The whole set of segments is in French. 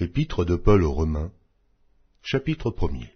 Épître de Paul aux Romains, chapitre 1er.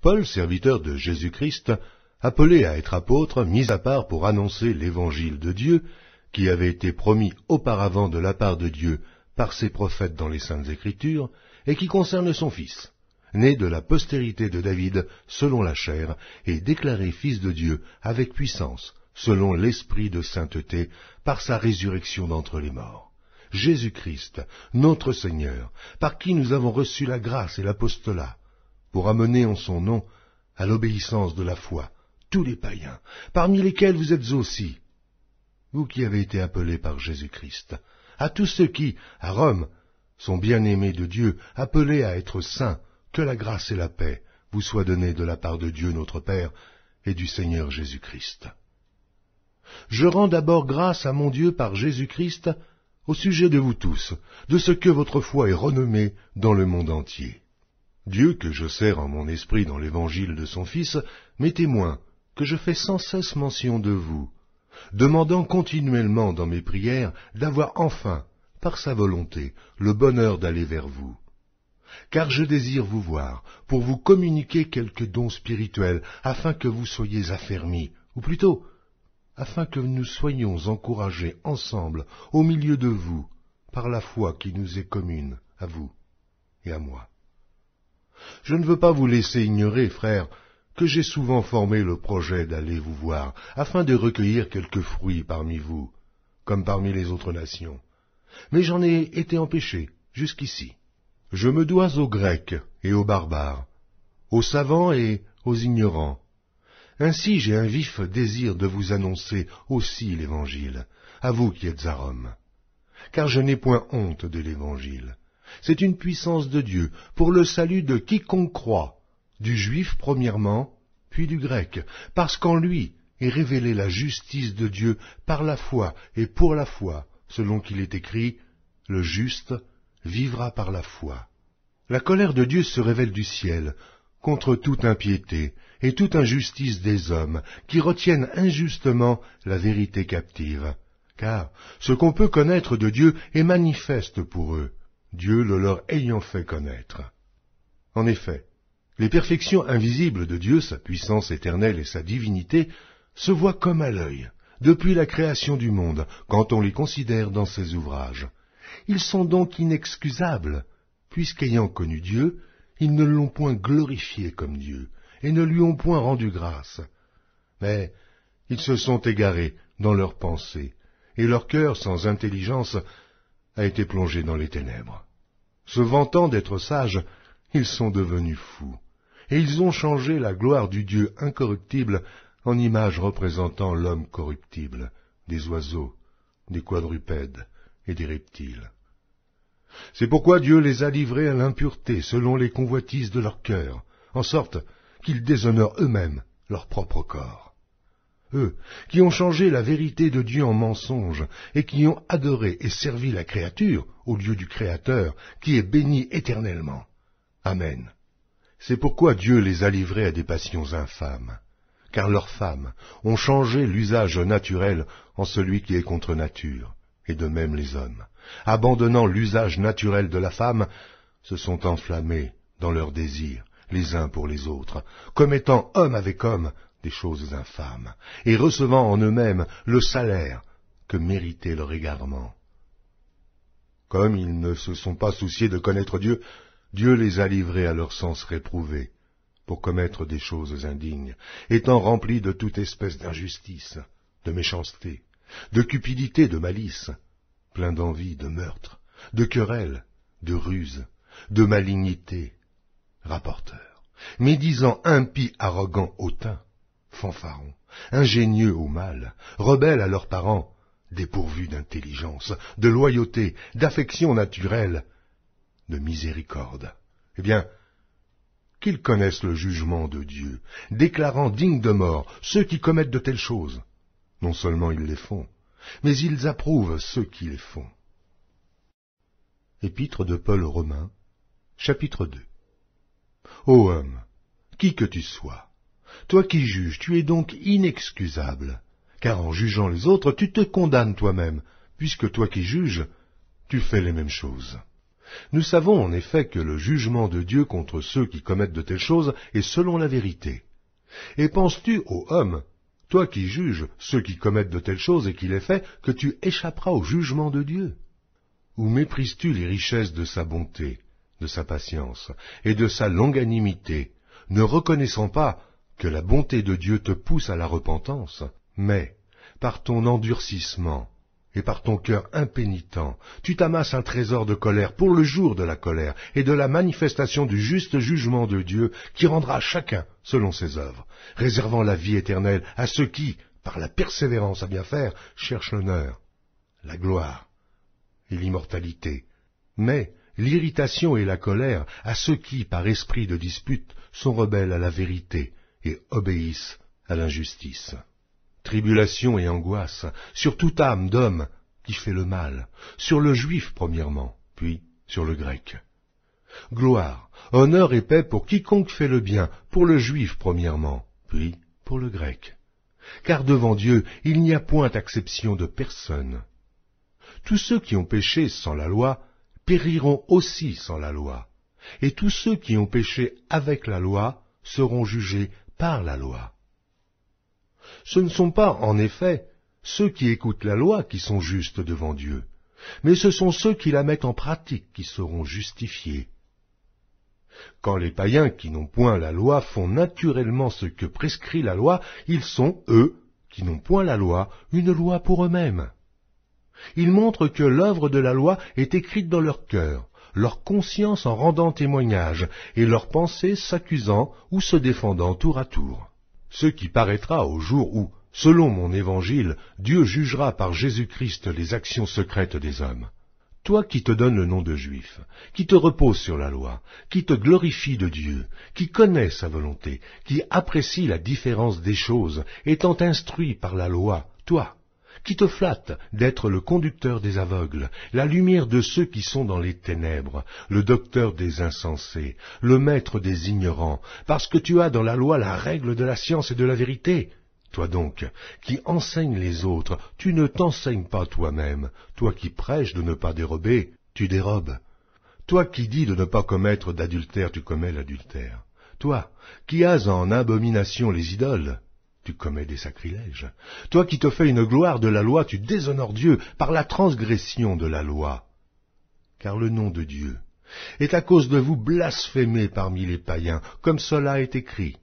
Paul, serviteur de Jésus-Christ, appelé à être apôtre, mis à part pour annoncer l'évangile de Dieu, qui avait été promis auparavant de la part de Dieu par ses prophètes dans les Saintes Écritures, et qui concerne son Fils, né de la postérité de David selon la chair, et déclaré Fils de Dieu avec puissance, selon l'Esprit de sainteté, par sa résurrection d'entre les morts. Jésus-Christ, notre Seigneur, par qui nous avons reçu la grâce et l'apostolat, pour amener en son nom à l'obéissance de la foi tous les païens, parmi lesquels vous êtes aussi, vous qui avez été appelés par Jésus-Christ, à tous ceux qui, à Rome, sont bien-aimés de Dieu, appelés à être saints, que la grâce et la paix vous soient données de la part de Dieu notre Père et du Seigneur Jésus-Christ. Je rends d'abord grâce à mon Dieu par Jésus-Christ au sujet de vous tous, de ce que votre foi est renommée dans le monde entier. Dieu, que je sers en mon esprit dans l'évangile de son Fils, m'est témoin que je fais sans cesse mention de vous, demandant continuellement dans mes prières d'avoir enfin, par sa volonté, le bonheur d'aller vers vous. Car je désire vous voir, pour vous communiquer quelques dons spirituels, afin que vous soyez affermis, ou plutôt, afin que nous soyons encouragés ensemble au milieu de vous, par la foi qui nous est commune, à vous et à moi. Je ne veux pas vous laisser ignorer, frères, que j'ai souvent formé le projet d'aller vous voir, afin de recueillir quelques fruits parmi vous, comme parmi les autres nations. Mais j'en ai été empêché, jusqu'ici. Je me dois aux Grecs et aux barbares, aux savants et aux ignorants. Ainsi j'ai un vif désir de vous annoncer aussi l'Évangile, à vous qui êtes à Rome. Car je n'ai point honte de l'Évangile. C'est une puissance de Dieu pour le salut de quiconque croit, du juif premièrement, puis du grec, parce qu'en lui est révélée la justice de Dieu par la foi et pour la foi, selon qu'il est écrit, « Le juste vivra par la foi ». La colère de Dieu se révèle du ciel, contre toute impiété et toute injustice des hommes, qui retiennent injustement la vérité captive. Car ce qu'on peut connaître de Dieu est manifeste pour eux, Dieu le leur ayant fait connaître. En effet, les perfections invisibles de Dieu, sa puissance éternelle et sa divinité, se voient comme à l'œil, depuis la création du monde, quand on les considère dans ses ouvrages. Ils sont donc inexcusables, puisqu'ayant connu Dieu, ils ne l'ont point glorifié comme Dieu, et ne lui ont point rendu grâce. Mais ils se sont égarés dans leurs pensées, et leur cœur sans intelligence a été plongé dans les ténèbres. Se vantant d'être sages, ils sont devenus fous, et ils ont changé la gloire du Dieu incorruptible en image représentant l'homme corruptible, des oiseaux, des quadrupèdes et des reptiles. C'est pourquoi Dieu les a livrés à l'impureté selon les convoitises de leur cœur, en sorte qu'ils déshonorent eux-mêmes leur propre corps. Eux, qui ont changé la vérité de Dieu en mensonge, et qui ont adoré et servi la créature au lieu du Créateur, qui est béni éternellement. Amen. C'est pourquoi Dieu les a livrés à des passions infâmes, car leurs femmes ont changé l'usage naturel en celui qui est contre nature, et de même les hommes, abandonnant l'usage naturel de la femme, se sont enflammés dans leurs désirs, les uns pour les autres, commettant homme avec homme des choses infâmes, et recevant en eux-mêmes le salaire que méritait leur égarement. Comme ils ne se sont pas souciés de connaître Dieu, Dieu les a livrés à leur sens réprouvé, pour commettre des choses indignes, étant remplis de toute espèce d'injustice, de méchanceté, de cupidité, de malice, pleins d'envie, de meurtre, de querelles, de ruse, de malignité, rapporteurs, médisants, impies, arrogants, hautains, fanfarons, ingénieux au mal, rebelles à leurs parents, dépourvus d'intelligence, de loyauté, d'affection naturelle, de miséricorde. Eh bien, qu'ils connaissent le jugement de Dieu, déclarant dignes de mort ceux qui commettent de telles choses. Non seulement ils les font, mais ils approuvent ceux qui les font. Épître de Paul aux Romains, chapitre 2. Ô homme, qui que tu sois, toi qui juges, tu es donc inexcusable, car en jugeant les autres, tu te condamnes toi-même, puisque toi qui juges, tu fais les mêmes choses. Nous savons en effet que le jugement de Dieu contre ceux qui commettent de telles choses est selon la vérité. Et penses-tu, ô homme, toi qui juges ceux qui commettent de telles choses et qui les fais, que tu échapperas au jugement de Dieu? Ou méprises-tu les richesses de sa bonté, de sa patience et de sa longanimité, ne reconnaissant pas que la bonté de Dieu te pousse à la repentance, mais, par ton endurcissement et par ton cœur impénitent, tu t'amasses un trésor de colère pour le jour de la colère et de la manifestation du juste jugement de Dieu qui rendra chacun selon ses œuvres, réservant la vie éternelle à ceux qui, par la persévérance à bien faire, cherchent l'honneur, la gloire et l'immortalité, mais l'irritation et la colère à ceux qui, par esprit de dispute, sont rebelles à la vérité et obéissent à l'injustice. Tribulation et angoisse sur toute âme d'homme qui fait le mal, sur le juif premièrement, puis sur le grec. Gloire, honneur et paix pour quiconque fait le bien, pour le juif premièrement, puis pour le grec. Car devant Dieu, il n'y a point acception de personne. Tous ceux qui ont péché sans la loi périront aussi sans la loi, et tous ceux qui ont péché avec la loi seront jugés par la loi. Ce ne sont pas, en effet, ceux qui écoutent la loi qui sont justes devant Dieu, mais ce sont ceux qui la mettent en pratique qui seront justifiés. Quand les païens qui n'ont point la loi font naturellement ce que prescrit la loi, ils sont, eux, qui n'ont point la loi, une loi pour eux-mêmes. Ils montrent que l'œuvre de la loi est écrite dans leur cœur, leur conscience en rendant témoignage, et leurs pensées s'accusant ou se défendant tour à tour. Ce qui paraîtra au jour où, selon mon évangile, Dieu jugera par Jésus-Christ les actions secrètes des hommes. Toi qui te donnes le nom de juif, qui te repose sur la loi, qui te glorifie de Dieu, qui connais sa volonté, qui apprécie la différence des choses, étant instruit par la loi, toi, qui te flatte d'être le conducteur des aveugles, la lumière de ceux qui sont dans les ténèbres, le docteur des insensés, le maître des ignorants, parce que tu as dans la loi la règle de la science et de la vérité. Toi donc, qui enseignes les autres, tu ne t'enseignes pas toi-même. Toi qui prêches de ne pas dérober, tu dérobes. Toi qui dis de ne pas commettre d'adultère, tu commets l'adultère. Toi qui as en abomination les idoles, tu commets des sacrilèges. Toi qui te fais une gloire de la loi, tu déshonores Dieu par la transgression de la loi. Car le nom de Dieu est à cause de vous blasphémé parmi les païens, comme cela est écrit.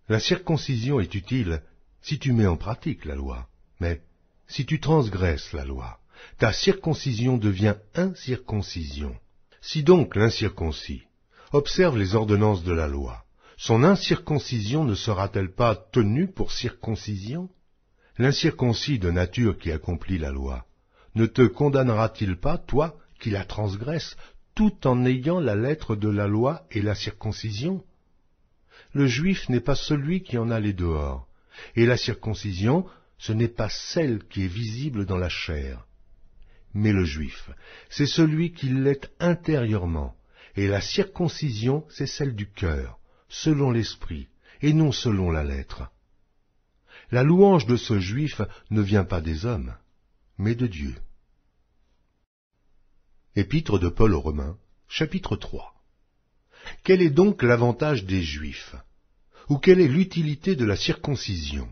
La circoncision est utile si tu mets en pratique la loi, mais si tu transgresses la loi, ta circoncision devient incirconcision. Si donc l'incirconcis observe les ordonnances de la loi, son incirconcision ne sera-t-elle pas tenue pour circoncision? L'incirconcis de nature qui accomplit la loi ne te condamnera-t-il pas, toi, qui la transgresses, tout en ayant la lettre de la loi et la circoncision? Le juif n'est pas celui qui en a les dehors, et la circoncision, ce n'est pas celle qui est visible dans la chair. Mais le juif, c'est celui qui l'est intérieurement, et la circoncision, c'est celle du cœur, selon l'esprit, et non selon la lettre. La louange de ce juif ne vient pas des hommes, mais de Dieu. Épître de Paul aux Romains, chapitre 3. Quel est donc l'avantage des Juifs? Ou quelle est l'utilité de la circoncision?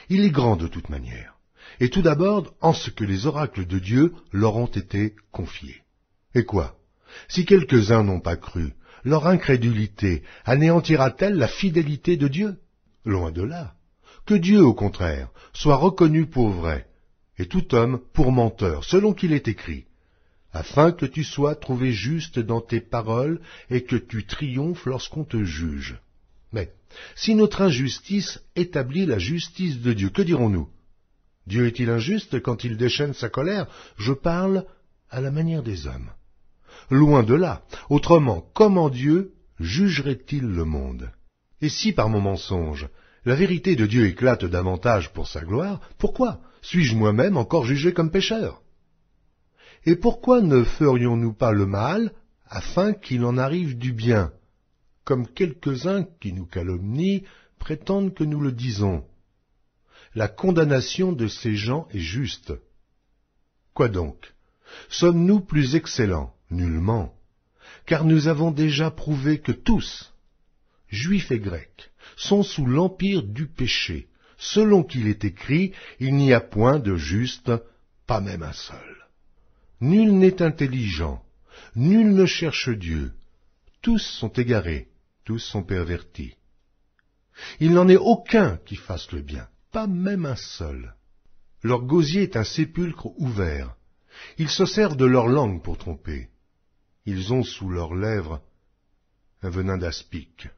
Il est grand de toute manière, et tout d'abord en ce que les oracles de Dieu leur ont été confiés. Et quoi? Si quelques-uns n'ont pas cru, leur incrédulité anéantira-t-elle la fidélité de Dieu? Loin de là. Que Dieu, au contraire, soit reconnu pour vrai, et tout homme pour menteur, selon qu'il est écrit, afin que tu sois trouvé juste dans tes paroles et que tu triomphes lorsqu'on te juge. Mais si notre injustice établit la justice de Dieu, que dirons-nous? Dieu est-il injuste quand il déchaîne sa colère? Je parle à la manière des hommes. Loin de là. Autrement, comment Dieu jugerait-il le monde? Et si par mon mensonge, la vérité de Dieu éclate davantage pour sa gloire, pourquoi suis-je moi-même encore jugé comme pécheur? Et pourquoi ne ferions-nous pas le mal, afin qu'il en arrive du bien, comme quelques-uns qui nous calomnient prétendent que nous le disons? La condamnation de ces gens est juste. Quoi donc? Sommes-nous plus excellents? Nullement. car nous avons déjà prouvé que tous, Juifs et Grecs, sont sous l'empire du péché, selon qu'il est écrit, il n'y a point de juste, pas même un seul. Nul n'est intelligent, nul ne cherche Dieu, tous sont égarés, tous sont pervertis. Il n'en est aucun qui fasse le bien, pas même un seul. Leur gosier est un sépulcre ouvert. Ils se servent de leur langue pour tromper. Ils ont sous leurs lèvres un venin d'aspic.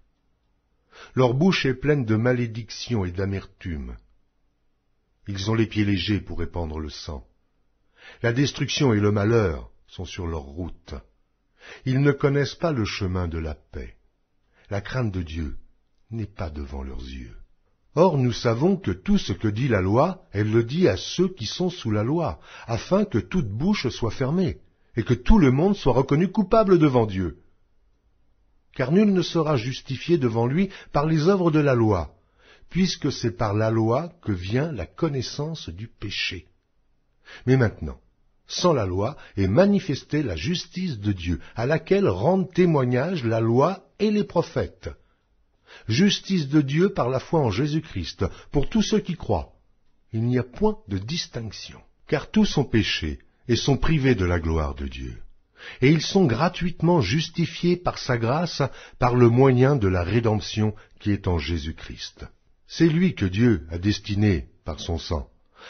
Leur bouche est pleine de malédiction et d'amertume. Ils ont les pieds légers pour répandre le sang. La destruction et le malheur sont sur leur route. Ils ne connaissent pas le chemin de la paix. La crainte de Dieu n'est pas devant leurs yeux. Or nous savons que tout ce que dit la loi, elle le dit à ceux qui sont sous la loi, afin que toute bouche soit fermée, et que tout le monde soit reconnu coupable devant Dieu. Car nul ne sera justifié devant lui par les œuvres de la loi, puisque c'est par la loi que vient la connaissance du péché. Mais maintenant, sans la loi est manifestée la justice de Dieu, à laquelle rendent témoignage la loi et les prophètes. Justice de Dieu par la foi en Jésus-Christ, pour tous ceux qui croient. Il n'y a point de distinction, car tous ont péché et sont privés de la gloire de Dieu. Et ils sont gratuitement justifiés par sa grâce, par le moyen de la rédemption qui est en Jésus-Christ. C'est lui que Dieu a destiné, par son sang,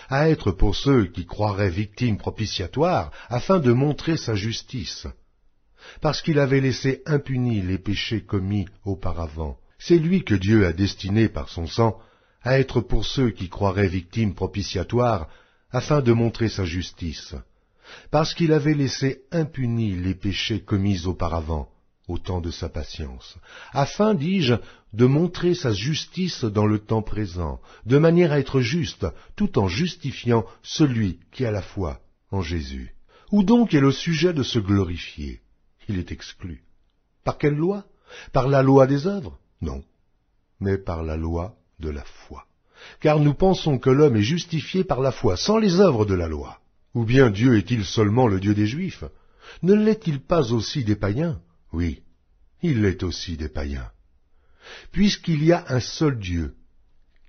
à être pour ceux qui croiraient victimes propitiatoires, afin de montrer sa justice. Parce qu'il avait laissé impunis les péchés commis auparavant, c'est lui que Dieu a destiné par son sang à être pour ceux qui croiraient victimes propitiatoires, afin de montrer sa justice. Parce qu'il avait laissé impunis les péchés commis auparavant, au temps de sa patience, afin, dis-je, de montrer sa justice dans le temps présent, de manière à être juste, tout en justifiant celui qui a la foi en Jésus. Où donc est le sujet de se glorifier? Il est exclu. Par quelle loi? Par la loi des œuvres? Non, mais par la loi de la foi. Car nous pensons que l'homme est justifié par la foi, sans les œuvres de la loi. Ou bien Dieu est-il seulement le Dieu des Juifs? Ne l'est-il pas aussi des païens? Oui, il l'est aussi des païens. Puisqu'il y a un seul Dieu,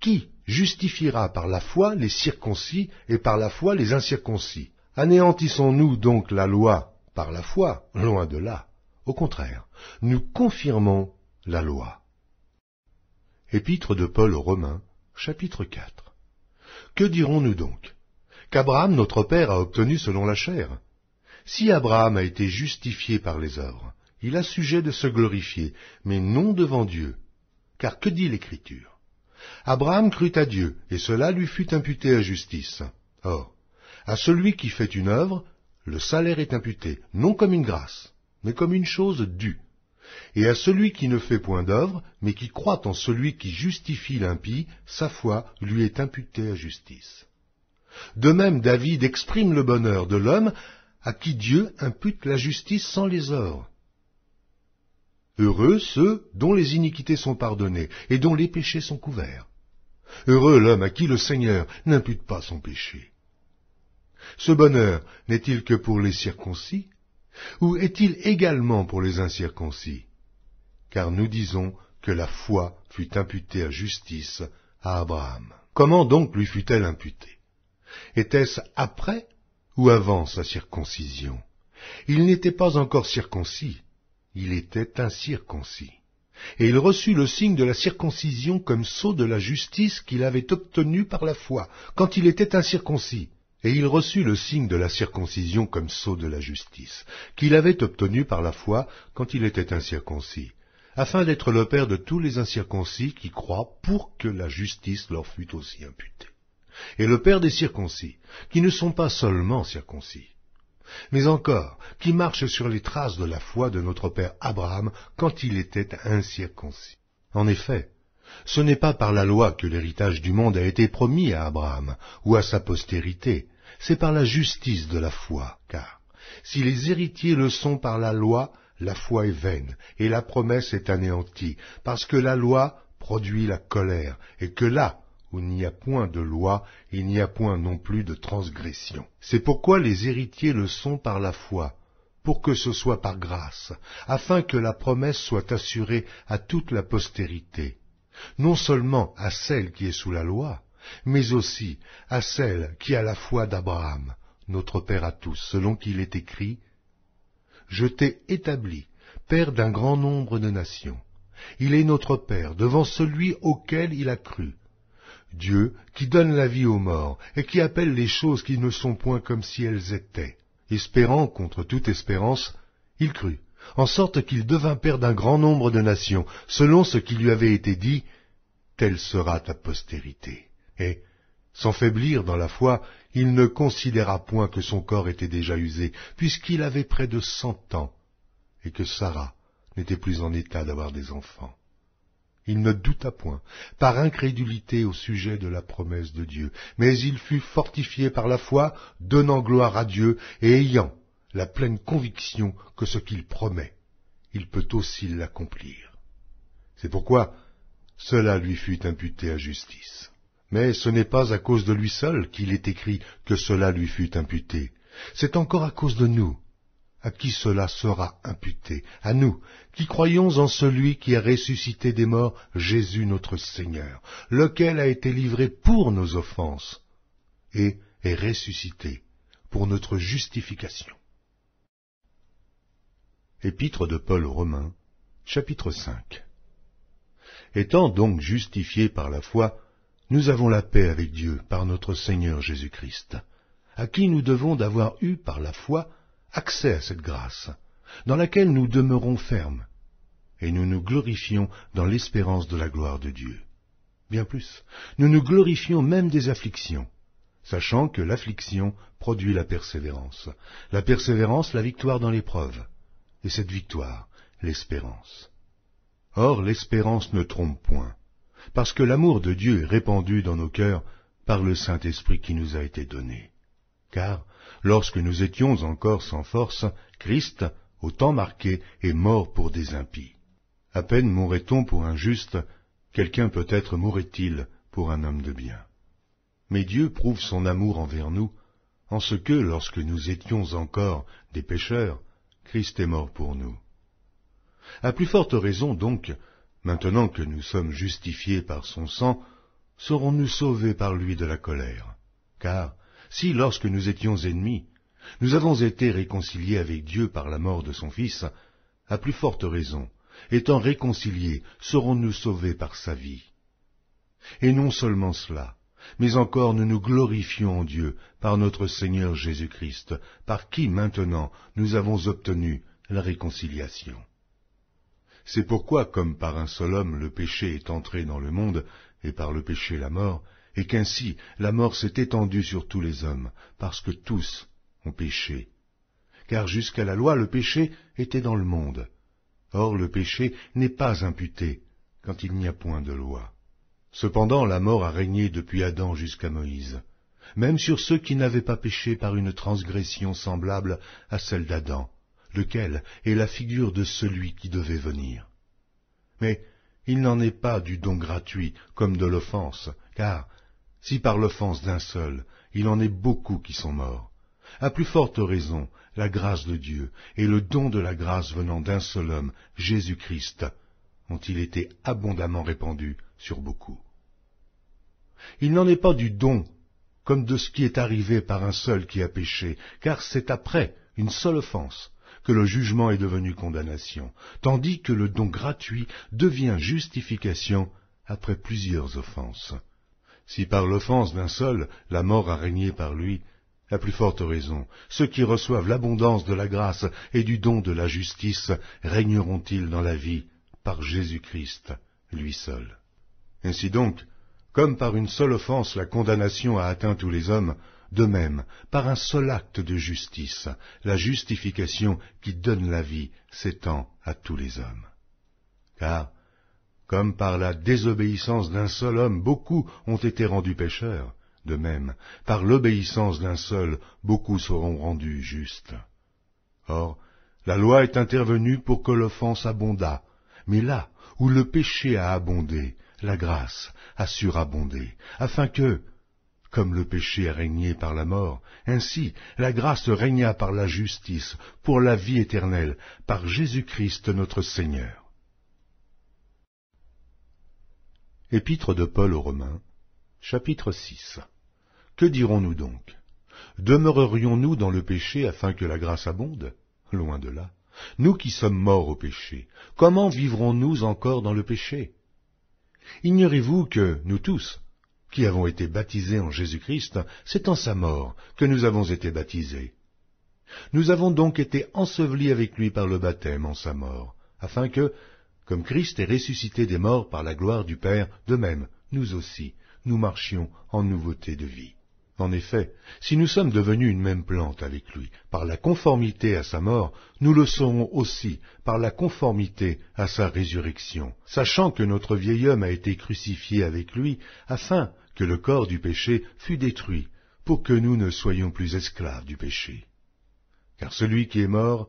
qui justifiera par la foi les circoncis et par la foi les incirconcis? Anéantissons-nous donc la loi par la foi? Loin de là. Au contraire, nous confirmons la loi. Épître de Paul aux Romains, chapitre 4. Que dirons-nous donc? Qu'Abraham, notre père, a obtenu selon la chair. Si Abraham a été justifié par les œuvres, il a sujet de se glorifier, mais non devant Dieu. Car que dit l'Écriture? Abraham crut à Dieu, et cela lui fut imputé à justice. Or, à celui qui fait une œuvre, le salaire est imputé, non comme une grâce, mais comme une chose due. Et à celui qui ne fait point d'œuvre, mais qui croit en celui qui justifie l'impie, sa foi lui est imputée à justice. De même, David exprime le bonheur de l'homme à qui Dieu impute la justice sans les œuvres. Heureux ceux dont les iniquités sont pardonnées et dont les péchés sont couverts. Heureux l'homme à qui le Seigneur n'impute pas son péché. Ce bonheur n'est-il que pour les circoncis, ou est-il également pour les incirconcis? Car nous disons que la foi fut imputée à justice à Abraham. Comment donc lui fut-elle imputée? Était-ce après ou avant sa circoncision? Il n'était pas encore circoncis, il était incirconcis. Et il reçut le signe de la circoncision comme sceau de la justice qu'il avait obtenue par la foi, quand il était incirconcis. Et il reçut le signe de la circoncision comme sceau de la justice, qu'il avait obtenu par la foi quand il était incirconcis, afin d'être le père de tous les incirconcis qui croient, pour que la justice leur fût aussi imputée. Et le père des circoncis, qui ne sont pas seulement circoncis, mais encore qui marchent sur les traces de la foi de notre père Abraham quand il était incirconcis. En effet, ce n'est pas par la loi que l'héritage du monde a été promis à Abraham ou à sa postérité, c'est par la justice de la foi, car si les héritiers le sont par la loi, la foi est vaine, et la promesse est anéantie, parce que la loi produit la colère, et que là où il n'y a point de loi, il n'y a point non plus de transgression. C'est pourquoi les héritiers le sont par la foi, pour que ce soit par grâce, afin que la promesse soit assurée à toute la postérité, non seulement à celle qui est sous la loi, mais aussi à celle qui a la foi d'Abraham, notre Père à tous, selon qu'il est écrit « Je t'ai établi, Père d'un grand nombre de nations. Il est notre Père devant celui auquel il a cru. Dieu qui donne la vie aux morts et qui appelle les choses qui ne sont point comme si elles étaient. » Espérant contre toute espérance, il crut, en sorte qu'il devint père d'un grand nombre de nations, selon ce qui lui avait été dit, « Telle sera ta postérité. » Et, sans faiblir dans la foi, il ne considéra point que son corps était déjà usé, puisqu'il avait près de 100 ans, et que Sarah n'était plus en état d'avoir des enfants. Il ne douta point, par incrédulité au sujet de la promesse de Dieu, mais il fut fortifié par la foi, donnant gloire à Dieu, et ayant la pleine conviction que ce qu'il promet, il peut aussi l'accomplir. C'est pourquoi cela lui fut imputé à justice. Mais ce n'est pas à cause de lui seul qu'il est écrit que cela lui fut imputé. C'est encore à cause de nous, à qui cela sera imputé, à nous, qui croyons en celui qui a ressuscité des morts, Jésus notre Seigneur, lequel a été livré pour nos offenses, et est ressuscité pour notre justification. Épître de Paul aux Romains, chapitre 5. Étant donc justifiés par la foi, nous avons la paix avec Dieu par notre Seigneur Jésus-Christ, à qui nous devons d'avoir eu par la foi accès à cette grâce, dans laquelle nous demeurons fermes, et nous nous glorifions dans l'espérance de la gloire de Dieu. Bien plus, nous nous glorifions même des afflictions, sachant que l'affliction produit la persévérance la victoire dans l'épreuve, et cette victoire, l'espérance. Or, l'espérance ne trompe point, parce que l'amour de Dieu est répandu dans nos cœurs par le Saint-Esprit qui nous a été donné. Car, lorsque nous étions encore sans force, Christ, au temps marqué, est mort pour des impies. À peine mourrait-on pour un juste, quelqu'un peut-être mourrait-il pour un homme de bien. Mais Dieu prouve son amour envers nous, en ce que, lorsque nous étions encore des pécheurs, Christ est mort pour nous. À plus forte raison donc, maintenant que nous sommes justifiés par son sang, serons-nous sauvés par lui de la colère. Car, si lorsque nous étions ennemis, nous avons été réconciliés avec Dieu par la mort de son Fils, à plus forte raison, étant réconciliés, serons-nous sauvés par sa vie. Et non seulement cela, mais encore nous nous glorifions en Dieu par notre Seigneur Jésus-Christ, par qui maintenant nous avons obtenu la réconciliation. C'est pourquoi, comme par un seul homme le péché est entré dans le monde, et par le péché la mort, et qu'ainsi la mort s'est étendue sur tous les hommes, parce que tous ont péché. Car jusqu'à la loi le péché était dans le monde. Or le péché n'est pas imputé, quand il n'y a point de loi. Cependant la mort a régné depuis Adam jusqu'à Moïse, même sur ceux qui n'avaient pas péché par une transgression semblable à celle d'Adam, lequel est la figure de celui qui devait venir. Mais il n'en est pas du don gratuit comme de l'offense, car si par l'offense d'un seul, il en est beaucoup qui sont morts, à plus forte raison, la grâce de Dieu et le don de la grâce venant d'un seul homme, Jésus-Christ, ont-ils été abondamment répandus sur beaucoup. Il n'en est pas du don comme de ce qui est arrivé par un seul qui a péché, car c'est après une seule offense que le jugement est devenu condamnation, tandis que le don gratuit devient justification après plusieurs offenses. Si par l'offense d'un seul, la mort a régné par lui, à plus forte raison, ceux qui reçoivent l'abondance de la grâce et du don de la justice régneront-ils dans la vie par Jésus-Christ, lui seul. Ainsi donc, comme par une seule offense la condamnation a atteint tous les hommes, de même, par un seul acte de justice, la justification qui donne la vie s'étend à tous les hommes. Car, comme par la désobéissance d'un seul homme beaucoup ont été rendus pécheurs, de même, par l'obéissance d'un seul, beaucoup seront rendus justes. Or, la loi est intervenue pour que l'offense abondât, mais là où le péché a abondé, la grâce a surabondé, afin que, Comme le péché a régné par la mort, ainsi la grâce régna par la justice, pour la vie éternelle, par Jésus-Christ notre Seigneur. Épître de Paul aux Romains, chapitre 6. Que dirons-nous donc? Demeurerions-nous dans le péché afin que la grâce abonde? Loin de là. Nous qui sommes morts au péché, comment vivrons-nous encore dans le péché? Ignorez-vous que nous tous, qui avons été baptisés en Jésus-Christ, c'est en sa mort que nous avons été baptisés. Nous avons donc été ensevelis avec lui par le baptême en sa mort, afin que, comme Christ est ressuscité des morts par la gloire du Père, de même, nous aussi, nous marchions en nouveauté de vie. En effet, si nous sommes devenus une même plante avec lui, par la conformité à sa mort, nous le serons aussi par la conformité à sa résurrection, sachant que notre vieil homme a été crucifié avec lui, afin que le corps du péché fût détruit, pour que nous ne soyons plus esclaves du péché. Car celui qui est mort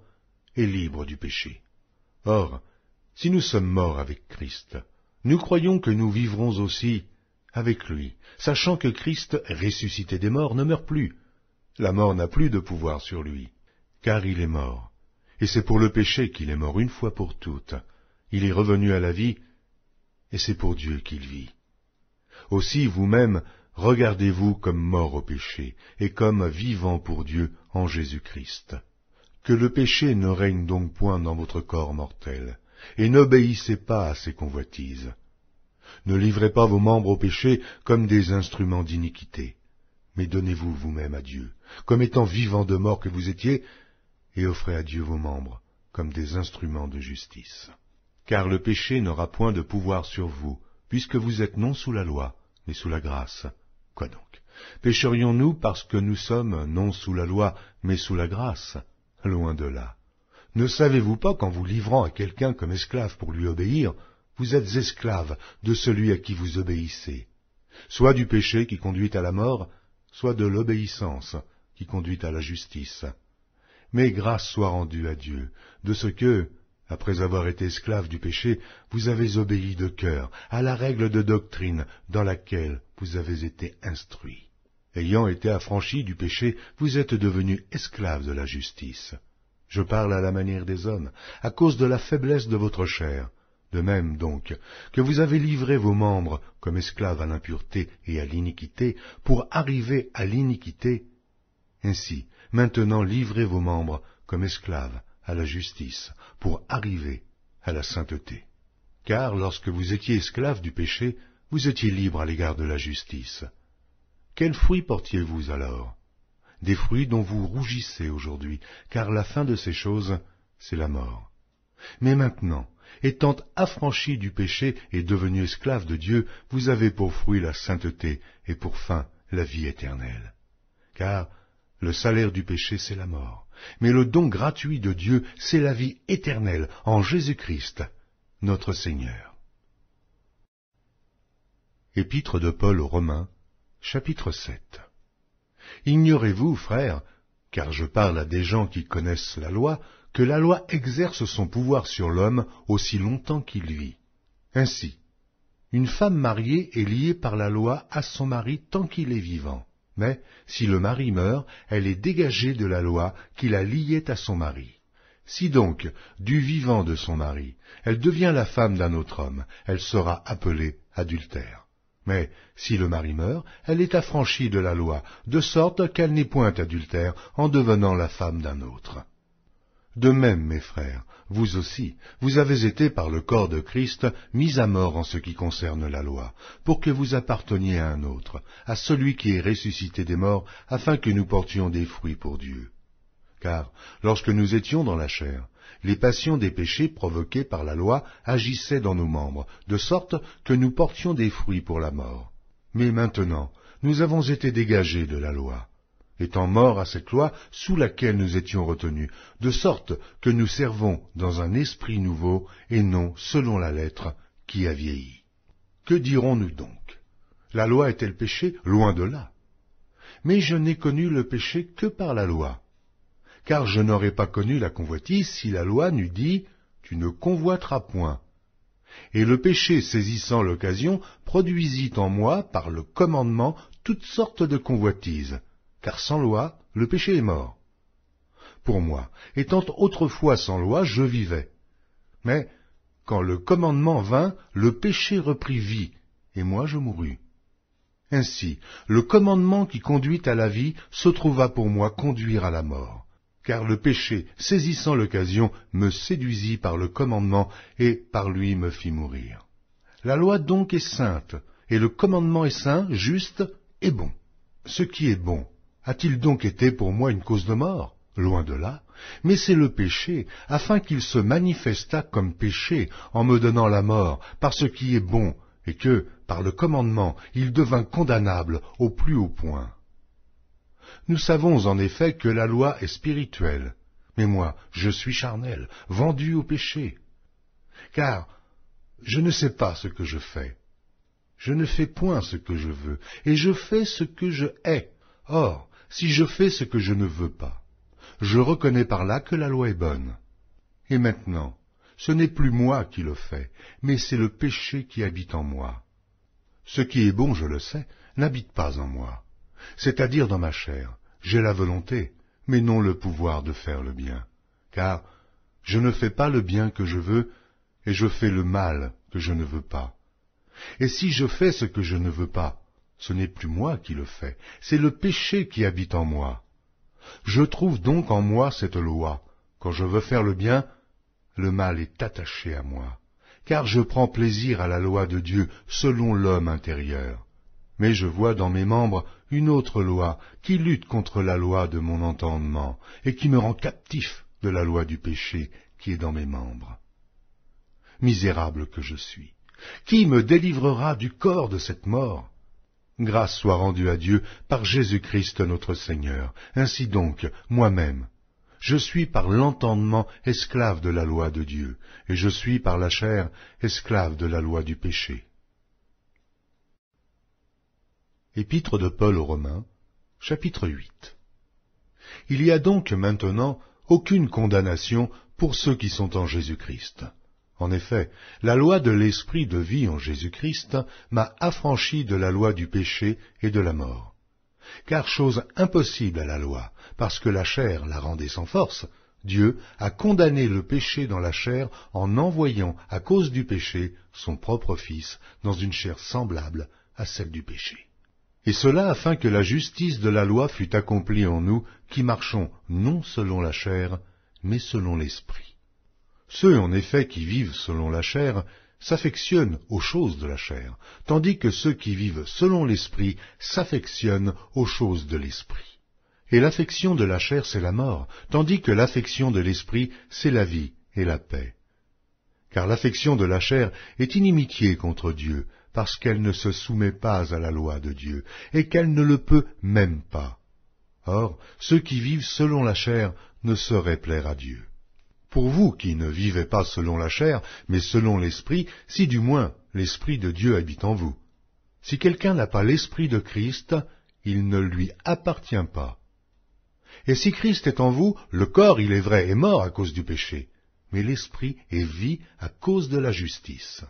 est libre du péché. Or, si nous sommes morts avec Christ, nous croyons que nous vivrons aussi avec lui, sachant que Christ, ressuscité des morts, ne meurt plus. La mort n'a plus de pouvoir sur lui, car il est mort. Et c'est pour le péché qu'il est mort une fois pour toutes. Il est revenu à la vie, et c'est pour Dieu qu'il vit. Aussi vous-même, regardez-vous comme morts au péché, et comme vivants pour Dieu en Jésus-Christ. Que le péché ne règne donc point dans votre corps mortel, et n'obéissez pas à ses convoitises. Ne livrez pas vos membres au péché comme des instruments d'iniquité, mais donnez-vous vous-même à Dieu, comme étant vivants de mort que vous étiez, et offrez à Dieu vos membres comme des instruments de justice. Car le péché n'aura point de pouvoir sur vous, puisque vous êtes non sous la loi, mais sous la grâce. Quoi donc? Pécherions-nous parce que nous sommes non sous la loi, mais sous la grâce? Loin de là. Ne savez-vous pas qu'en vous livrant à quelqu'un comme esclave pour lui obéir, vous êtes esclaves de celui à qui vous obéissez, soit du péché qui conduit à la mort, soit de l'obéissance qui conduit à la justice. Mais grâce soit rendue à Dieu, de ce que, après avoir été esclaves du péché, vous avez obéi de cœur à la règle de doctrine dans laquelle vous avez été instruits. Ayant été affranchis du péché, vous êtes devenus esclaves de la justice. Je parle à la manière des hommes, à cause de la faiblesse de votre chair. De même donc que vous avez livré vos membres comme esclaves à l'impureté et à l'iniquité pour arriver à l'iniquité, ainsi maintenant livrez vos membres comme esclaves à la justice pour arriver à la sainteté. Car lorsque vous étiez esclaves du péché, vous étiez libres à l'égard de la justice. Quels fruits portiez-vous alors? Des fruits dont vous rougissez aujourd'hui, car la fin de ces choses, c'est la mort. Mais maintenant, étant affranchis du péché et devenus esclaves de Dieu, vous avez pour fruit la sainteté et pour fin la vie éternelle. Car le salaire du péché, c'est la mort, mais le don gratuit de Dieu, c'est la vie éternelle en Jésus-Christ, notre Seigneur. Épître de Paul aux Romains, chapitre 7. Ignorez-vous, frères, car je parle à des gens qui connaissent la loi, que la loi exerce son pouvoir sur l'homme aussi longtemps qu'il vit. Ainsi, une femme mariée est liée par la loi à son mari tant qu'il est vivant. Mais si le mari meurt, elle est dégagée de la loi qui la liait à son mari. Si donc, du vivant de son mari, elle devient la femme d'un autre homme, elle sera appelée adultère. Mais si le mari meurt, elle est affranchie de la loi, de sorte qu'elle n'est point adultère en devenant la femme d'un autre. De même, mes frères, vous aussi, vous avez été par le corps de Christ mis à mort en ce qui concerne la loi, pour que vous apparteniez à un autre, à celui qui est ressuscité des morts, afin que nous portions des fruits pour Dieu. Car, lorsque nous étions dans la chair, les passions des péchés provoqués par la loi agissaient dans nos membres, de sorte que nous portions des fruits pour la mort. Mais maintenant, nous avons été dégagés de la loi, étant morts à cette loi sous laquelle nous étions retenus, de sorte que nous servons dans un esprit nouveau et non selon la lettre qui a vieilli. Que dirons-nous donc? La loi est-elle péché? Loin de là. Mais je n'ai connu le péché que par la loi. Car je n'aurais pas connu la convoitise si la loi n'eût dit « Tu ne convoiteras point ». Et le péché saisissant l'occasion produisit en moi, par le commandement, toutes sortes de convoitises, car sans loi, le péché est mort. Pour moi, étant autrefois sans loi, je vivais. Mais, quand le commandement vint, le péché reprit vie, et moi je mourus. Ainsi, le commandement qui conduit à la vie se trouva pour moi conduire à la mort, car le péché, saisissant l'occasion, me séduisit par le commandement, et par lui me fit mourir. La loi donc est sainte, et le commandement est saint, juste et bon. Ce qui est bon, a-t-il donc été pour moi une cause de mort? Loin de là, mais c'est le péché, afin qu'il se manifestât comme péché, en me donnant la mort, par ce qui est bon, et que, par le commandement, il devint condamnable au plus haut point. Nous savons en effet que la loi est spirituelle, mais moi, je suis charnel, vendu au péché. Car je ne sais pas ce que je fais. Je ne fais point ce que je veux, et je fais ce que je hais. Or, si je fais ce que je ne veux pas, je reconnais par là que la loi est bonne. Et maintenant, ce n'est plus moi qui le fais, mais c'est le péché qui habite en moi. Ce qui est bon, je le sais, n'habite pas en moi, c'est-à-dire dans ma chair. J'ai la volonté, mais non le pouvoir de faire le bien. Car je ne fais pas le bien que je veux, et je fais le mal que je ne veux pas. Et si je fais ce que je ne veux pas, ce n'est plus moi qui le fais, c'est le péché qui habite en moi. Je trouve donc en moi cette loi. Quand je veux faire le bien, le mal est attaché à moi, car je prends plaisir à la loi de Dieu selon l'homme intérieur. Mais je vois dans mes membres une autre loi qui lutte contre la loi de mon entendement et qui me rend captif de la loi du péché qui est dans mes membres. Misérable que je suis, qui me délivrera du corps de cette mort? Grâce soit rendue à Dieu par Jésus-Christ notre Seigneur. Ainsi donc, moi-même, je suis par l'entendement esclave de la loi de Dieu, et je suis par la chair esclave de la loi du péché. Épître de Paul aux Romains, chapitre 8. Il y a donc maintenant aucune condamnation pour ceux qui sont en Jésus-Christ. En effet, la loi de l'esprit de vie en Jésus-Christ m'a affranchi de la loi du péché et de la mort. Car chose impossible à la loi, parce que la chair la rendait sans force, Dieu a condamné le péché dans la chair en envoyant, à cause du péché, son propre Fils dans une chair semblable à celle du péché. Et cela afin que la justice de la loi fût accomplie en nous qui marchons non selon la chair, mais selon l'esprit. Ceux, en effet, qui vivent selon la chair s'affectionnent aux choses de la chair, tandis que ceux qui vivent selon l'esprit s'affectionnent aux choses de l'esprit. Et l'affection de la chair, c'est la mort, tandis que l'affection de l'esprit, c'est la vie et la paix. Car l'affection de la chair est inimitié contre Dieu, parce qu'elle ne se soumet pas à la loi de Dieu, et qu'elle ne le peut même pas. Or, ceux qui vivent selon la chair ne sauraient plaire à Dieu. Pour vous qui ne vivez pas selon la chair, mais selon l'esprit, si du moins l'esprit de Dieu habite en vous. Si quelqu'un n'a pas l'esprit de Christ, il ne lui appartient pas. Et si Christ est en vous, le corps, il est vrai, est mort à cause du péché, mais l'esprit est vie à cause de la justice.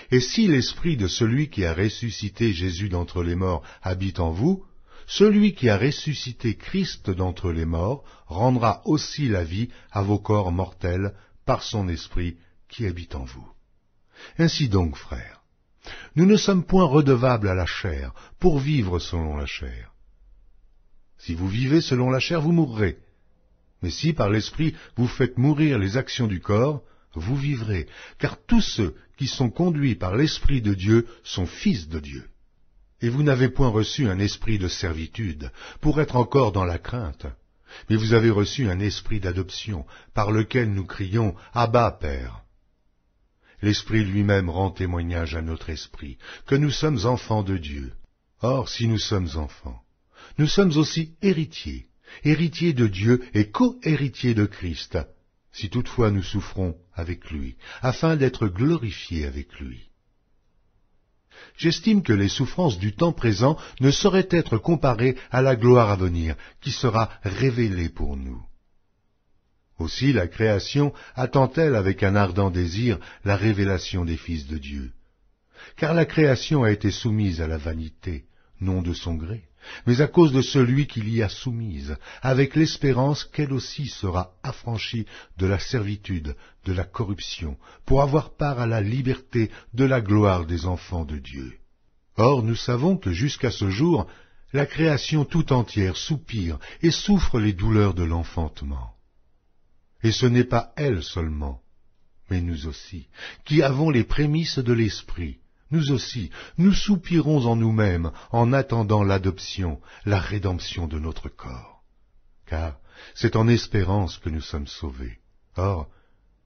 Et si l'esprit de celui qui a ressuscité Jésus d'entre les morts habite en vous, celui qui a ressuscité Christ d'entre les morts rendra aussi la vie à vos corps mortels par son esprit qui habite en vous. Ainsi donc, frères, nous ne sommes point redevables à la chair pour vivre selon la chair. Si vous vivez selon la chair, vous mourrez. Mais si par l'esprit vous faites mourir les actions du corps, vous vivrez, car tous ceux qui sont conduits par l'Esprit de Dieu sont fils de Dieu. Et vous n'avez point reçu un esprit de servitude, pour être encore dans la crainte, mais vous avez reçu un esprit d'adoption, par lequel nous crions « Abba, Père ». L'Esprit lui-même rend témoignage à notre esprit, que nous sommes enfants de Dieu. Or, si nous sommes enfants, nous sommes aussi héritiers, héritiers de Dieu et co-héritiers de Christ, si toutefois nous souffrons avec lui, afin d'être glorifiés avec lui. J'estime que les souffrances du temps présent ne sauraient être comparées à la gloire à venir, qui sera révélée pour nous. Aussi la création attend-elle avec un ardent désir la révélation des fils de Dieu. Car la création a été soumise à la vanité, non de son gré, mais à cause de celui qui l'y a soumise, avec l'espérance qu'elle aussi sera affranchie de la servitude, de la corruption, pour avoir part à la liberté de la gloire des enfants de Dieu. Or nous savons que jusqu'à ce jour, la création tout entière soupire et souffre les douleurs de l'enfantement. Et ce n'est pas elle seulement, mais nous aussi, qui avons les prémices de l'Esprit, nous aussi, nous soupirons en nous-mêmes en attendant l'adoption, la rédemption de notre corps. Car c'est en espérance que nous sommes sauvés. Or,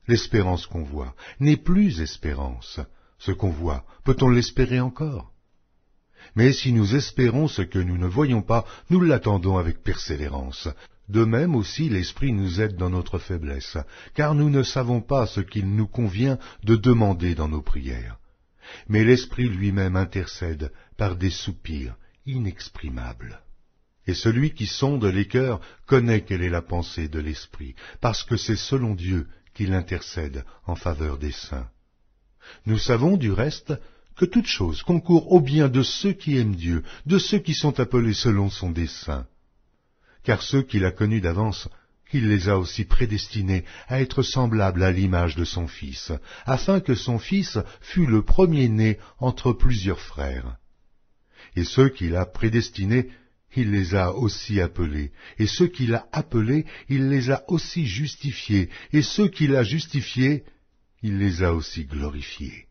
l'espérance qu'on voit n'est plus espérance. Ce qu'on voit, peut-on l'espérer encore? Mais si nous espérons ce que nous ne voyons pas, nous l'attendons avec persévérance. De même aussi l'Esprit nous aide dans notre faiblesse, car nous ne savons pas ce qu'il nous convient de demander dans nos prières. Mais l'Esprit lui-même intercède par des soupirs inexprimables. Et celui qui sonde les cœurs connaît quelle est la pensée de l'Esprit, parce que c'est selon Dieu qu'il intercède en faveur des saints. Nous savons du reste que toute chose concourt au bien de ceux qui aiment Dieu, de ceux qui sont appelés selon son dessein. Car ceux qu'il a connus d'avance, il les a aussi prédestinés à être semblables à l'image de son Fils, afin que son Fils fût le premier-né entre plusieurs frères. Et ceux qu'il a prédestinés, il les a aussi appelés, et ceux qu'il a appelés, il les a aussi justifiés, et ceux qu'il a justifiés, il les a aussi glorifiés.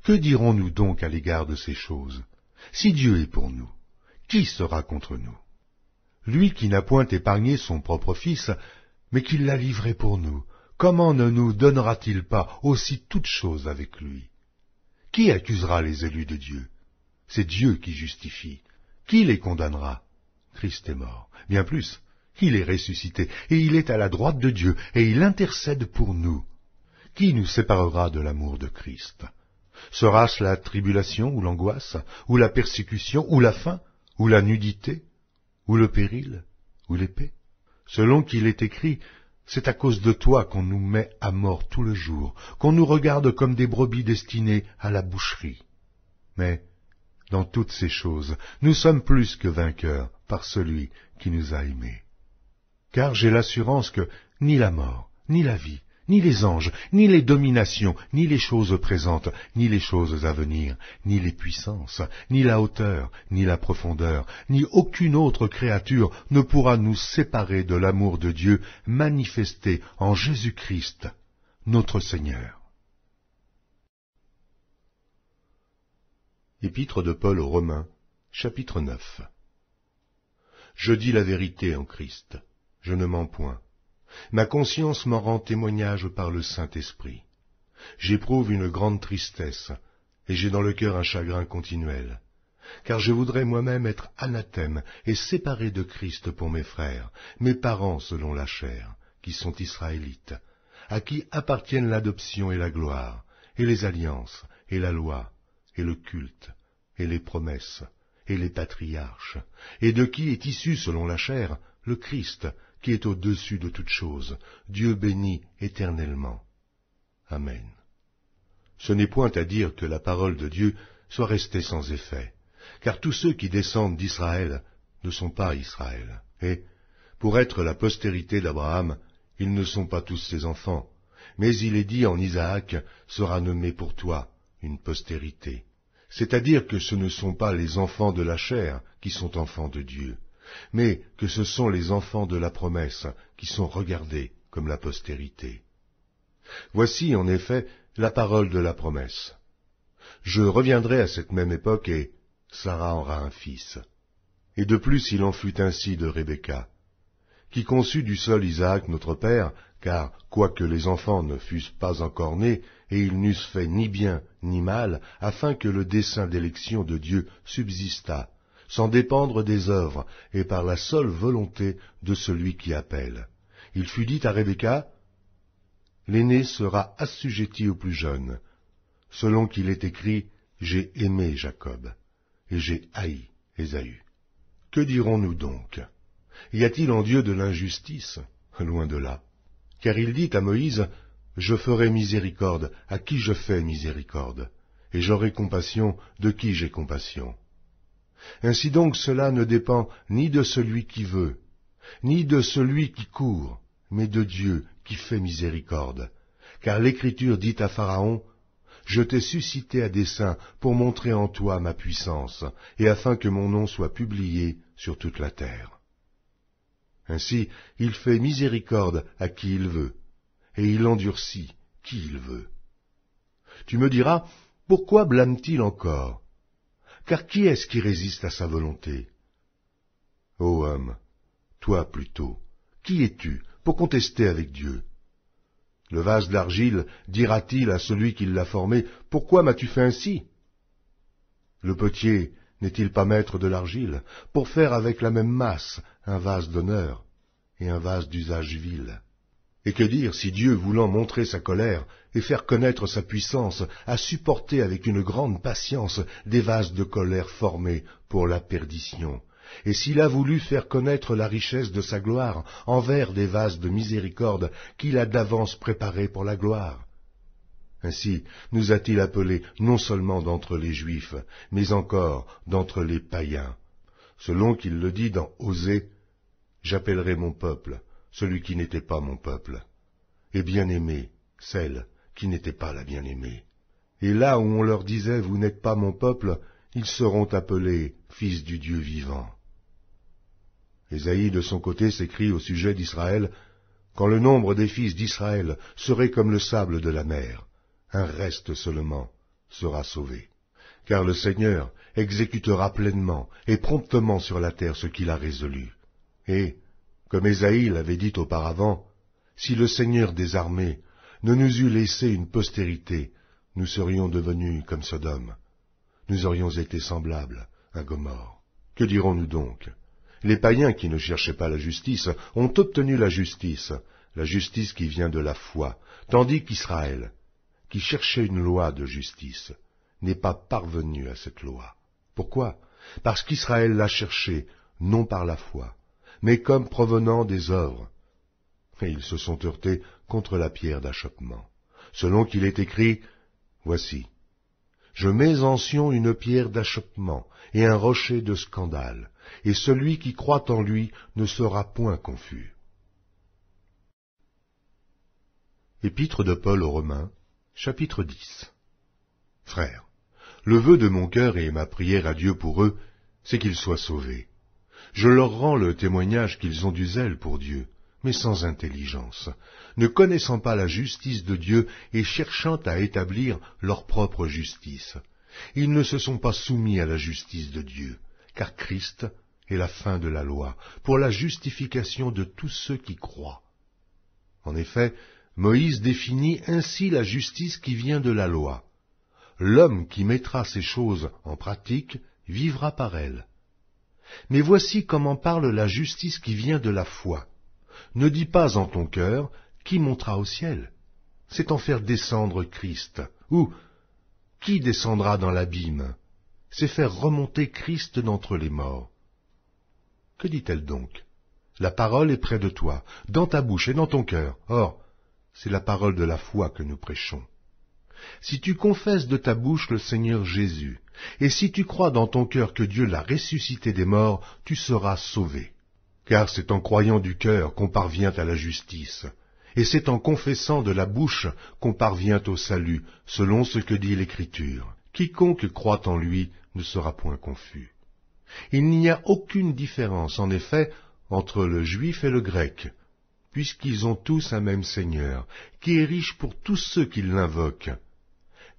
Que dirons-nous donc à l'égard de ces choses? Si Dieu est pour nous, qui sera contre nous? Lui qui n'a point épargné son propre Fils, mais qui l'a livré pour nous, comment ne nous donnera-t-il pas aussi toutes choses avec lui? Qui accusera les élus de Dieu? C'est Dieu qui justifie. Qui les condamnera? Christ est mort. Bien plus, il est ressuscité, et il est à la droite de Dieu, et il intercède pour nous. Qui nous séparera de l'amour de Christ? Sera-ce la tribulation ou l'angoisse, ou la persécution, ou la faim, ou la nudité, ou le péril, ou l'épée? Selon qu'il est écrit, c'est à cause de toi qu'on nous met à mort tout le jour, qu'on nous regarde comme des brebis destinées à la boucherie. Mais, dans toutes ces choses, nous sommes plus que vainqueurs par celui qui nous a aimés. Car j'ai l'assurance que ni la mort, ni la vie, ni les anges, ni les dominations, ni les choses présentes, ni les choses à venir, ni les puissances, ni la hauteur, ni la profondeur, ni aucune autre créature ne pourra nous séparer de l'amour de Dieu manifesté en Jésus-Christ, notre Seigneur. Épître de Paul aux Romains, chapitre 9. Je dis la vérité en Christ, je ne mens point. Ma conscience m'en rend témoignage par le Saint-Esprit. J'éprouve une grande tristesse, et j'ai dans le cœur un chagrin continuel, car je voudrais moi-même être anathème et séparé de Christ pour mes frères, mes parents selon la chair, qui sont israélites, à qui appartiennent l'adoption et la gloire, et les alliances, et la loi, et le culte, et les promesses, et les patriarches, et de qui est issu selon la chair le Christ, qui est au-dessus de toutes choses, Dieu béni éternellement. Amen. Ce n'est point à dire que la parole de Dieu soit restée sans effet, car tous ceux qui descendent d'Israël ne sont pas Israël, et, pour être la postérité d'Abraham, ils ne sont pas tous ses enfants, mais il est dit en Isaac sera nommé pour toi une postérité. C'est-à-dire que ce ne sont pas les enfants de la chair qui sont enfants de Dieu, mais que ce sont les enfants de la promesse qui sont regardés comme la postérité. Voici en effet la parole de la promesse. Je reviendrai à cette même époque et Sarah aura un fils. Et de plus il en fut ainsi de Rebecca, qui conçut du sol Isaac notre père, car quoique les enfants ne fussent pas encore nés, et ils n'eussent fait ni bien ni mal, afin que le dessein d'élection de Dieu subsistât, sans dépendre des œuvres, et par la seule volonté de celui qui appelle. Il fut dit à Rebecca, « L'aîné sera assujetti au plus jeune, selon qu'il est écrit, j'ai aimé Jacob, et j'ai haï Ésaü. » Que dirons-nous donc? Y a-t-il en Dieu de l'injustice? Loin de là. Car il dit à Moïse, « Je ferai miséricorde à qui je fais miséricorde, et j'aurai compassion de qui j'ai compassion. » Ainsi donc cela ne dépend ni de celui qui veut, ni de celui qui court, mais de Dieu qui fait miséricorde. Car l'Écriture dit à Pharaon, « Je t'ai suscité à dessein pour montrer en toi ma puissance, et afin que mon nom soit publié sur toute la terre. » Ainsi, il fait miséricorde à qui il veut, et il endurcit qui il veut. Tu me diras, pourquoi blâme-t-il encore? Car qui est-ce qui résiste à sa volonté? Ô homme, toi plutôt, qui es-tu pour contester avec Dieu? Le vase d'argile dira-t-il à celui qui l'a formé, « Pourquoi m'as-tu fait ainsi ?» Le potier n'est-il pas maître de l'argile, pour faire avec la même masse un vase d'honneur et un vase d'usage vil? Et que dire si Dieu, voulant montrer sa colère et faire connaître sa puissance, a supporté avec une grande patience des vases de colère formés pour la perdition, et s'il a voulu faire connaître la richesse de sa gloire envers des vases de miséricorde qu'il a d'avance préparés pour la gloire? Ainsi nous a-t-il appelés non seulement d'entre les Juifs, mais encore d'entre les païens, selon qu'il le dit dans Osée, « J'appellerai mon peuple celui qui n'était pas mon peuple, et bien-aimée celle qui n'était pas la bien-aimée. » Et là où on leur disait « Vous n'êtes pas mon peuple », ils seront appelés fils du Dieu vivant. Ésaïe, de son côté, s'écrie au sujet d'Israël, « Quand le nombre des fils d'Israël serait comme le sable de la mer, un reste seulement sera sauvé. Car le Seigneur exécutera pleinement et promptement sur la terre ce qu'il a résolu. » Et, comme Ésaïe l'avait dit auparavant, « Si le Seigneur des armées ne nous eût laissé une postérité, nous serions devenus comme Sodome. Nous aurions été semblables à Gomorrhe. » Que dirons-nous donc? Les païens qui ne cherchaient pas la justice ont obtenu la justice qui vient de la foi, tandis qu'Israël, qui cherchait une loi de justice, n'est pas parvenu à cette loi. Pourquoi? Parce qu'Israël l'a cherchée, non par la foi, mais comme provenant des œuvres. Et ils se sont heurtés contre la pierre d'achoppement. Selon qu'il est écrit, « Voici, je mets en Sion une pierre d'achoppement et un rocher de scandale, et celui qui croit en lui ne sera point confus. » Épître de Paul aux Romains, chapitre 10. Frères, le vœu de mon cœur et ma prière à Dieu pour eux, c'est qu'ils soient sauvés. Je leur rends le témoignage qu'ils ont du zèle pour Dieu, mais sans intelligence, ne connaissant pas la justice de Dieu et cherchant à établir leur propre justice. Ils ne se sont pas soumis à la justice de Dieu, car Christ est la fin de la loi, pour la justification de tous ceux qui croient. En effet, Moïse définit ainsi la justice qui vient de la loi. L'homme qui mettra ces choses en pratique vivra par elles. Mais voici comment parle la justice qui vient de la foi. Ne dis pas en ton cœur, qui montera au ciel? C'est en faire descendre Christ. Ou, qui descendra dans l'abîme? C'est faire remonter Christ d'entre les morts. Que dit-elle donc? La parole est près de toi, dans ta bouche et dans ton cœur. Or, c'est la parole de la foi que nous prêchons. Si tu confesses de ta bouche le Seigneur Jésus, et si tu crois dans ton cœur que Dieu l'a ressuscité des morts, tu seras sauvé. Car c'est en croyant du cœur qu'on parvient à la justice, et c'est en confessant de la bouche qu'on parvient au salut, selon ce que dit l'Écriture. Quiconque croit en lui ne sera point confus. Il n'y a aucune différence, en effet, entre le juif et le grec, puisqu'ils ont tous un même Seigneur, qui est riche pour tous ceux qui l'invoquent.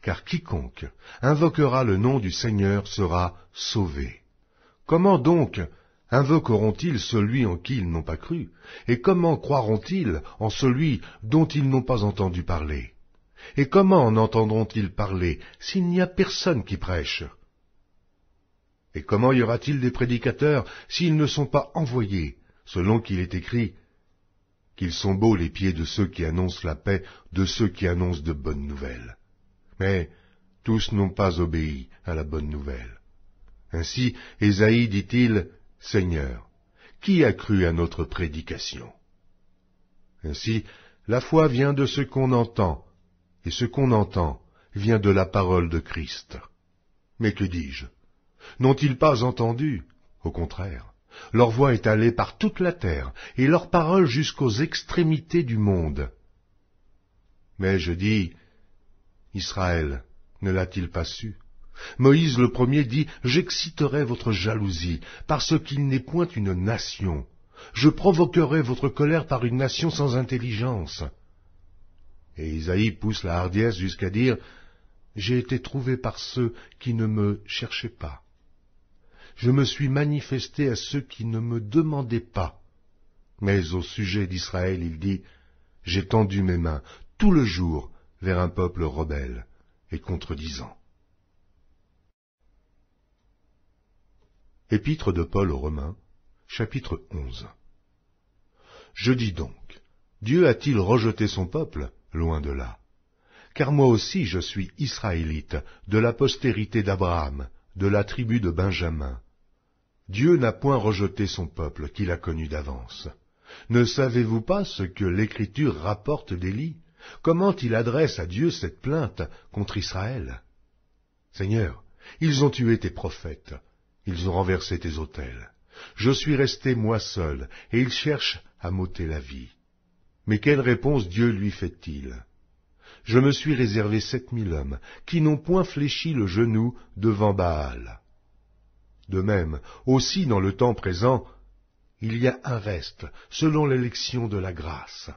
Car quiconque invoquera le nom du Seigneur sera sauvé. Comment donc invoqueront-ils celui en qui ils n'ont pas cru? Et comment croiront-ils en celui dont ils n'ont pas entendu parler? Et comment en entendront-ils parler s'il n'y a personne qui prêche? Et comment y aura-t-il des prédicateurs s'ils ne sont pas envoyés, selon qu'il est écrit, qu'ils sont beaux les pieds de ceux qui annoncent la paix, de ceux qui annoncent de bonnes nouvelles. Mais tous n'ont pas obéi à la bonne nouvelle. Ainsi, Ésaïe dit-il, « Seigneur, qui a cru à notre prédication ?» Ainsi, la foi vient de ce qu'on entend, et ce qu'on entend vient de la parole de Christ. Mais que dis-je? N'ont-ils pas entendu? Au contraire, leur voix est allée par toute la terre, et leur parole jusqu'aux extrémités du monde. Mais je dis, Israël ne l'a-t-il pas su? Moïse le premier dit, j'exciterai votre jalousie, parce qu'il n'est point une nation. Je provoquerai votre colère par une nation sans intelligence. Et Isaïe pousse la hardiesse jusqu'à dire, j'ai été trouvé par ceux qui ne me cherchaient pas. Je me suis manifesté à ceux qui ne me demandaient pas. Mais au sujet d'Israël, il dit, j'ai tendu mes mains tout le jour vers un peuple rebelle et contredisant. Épître de Paul aux Romains, chapitre 11. Je dis donc, Dieu a-t-il rejeté son peuple? Loin de là. Car moi aussi je suis israélite, de la postérité d'Abraham, de la tribu de Benjamin. Dieu n'a point rejeté son peuple qu'il a connu d'avance. Ne savez-vous pas ce que l'Écriture rapporte d'Élie? Comment il adresse à Dieu cette plainte contre Israël? Seigneur, ils ont tué tes prophètes, ils ont renversé tes autels. Je suis resté moi seul, et ils cherchent à m'ôter la vie. Mais quelle réponse Dieu lui fait-il? Je me suis réservé 7000 hommes, qui n'ont point fléchi le genou devant Baal. De même, aussi dans le temps présent, il y a un reste, selon l'élection de la grâce.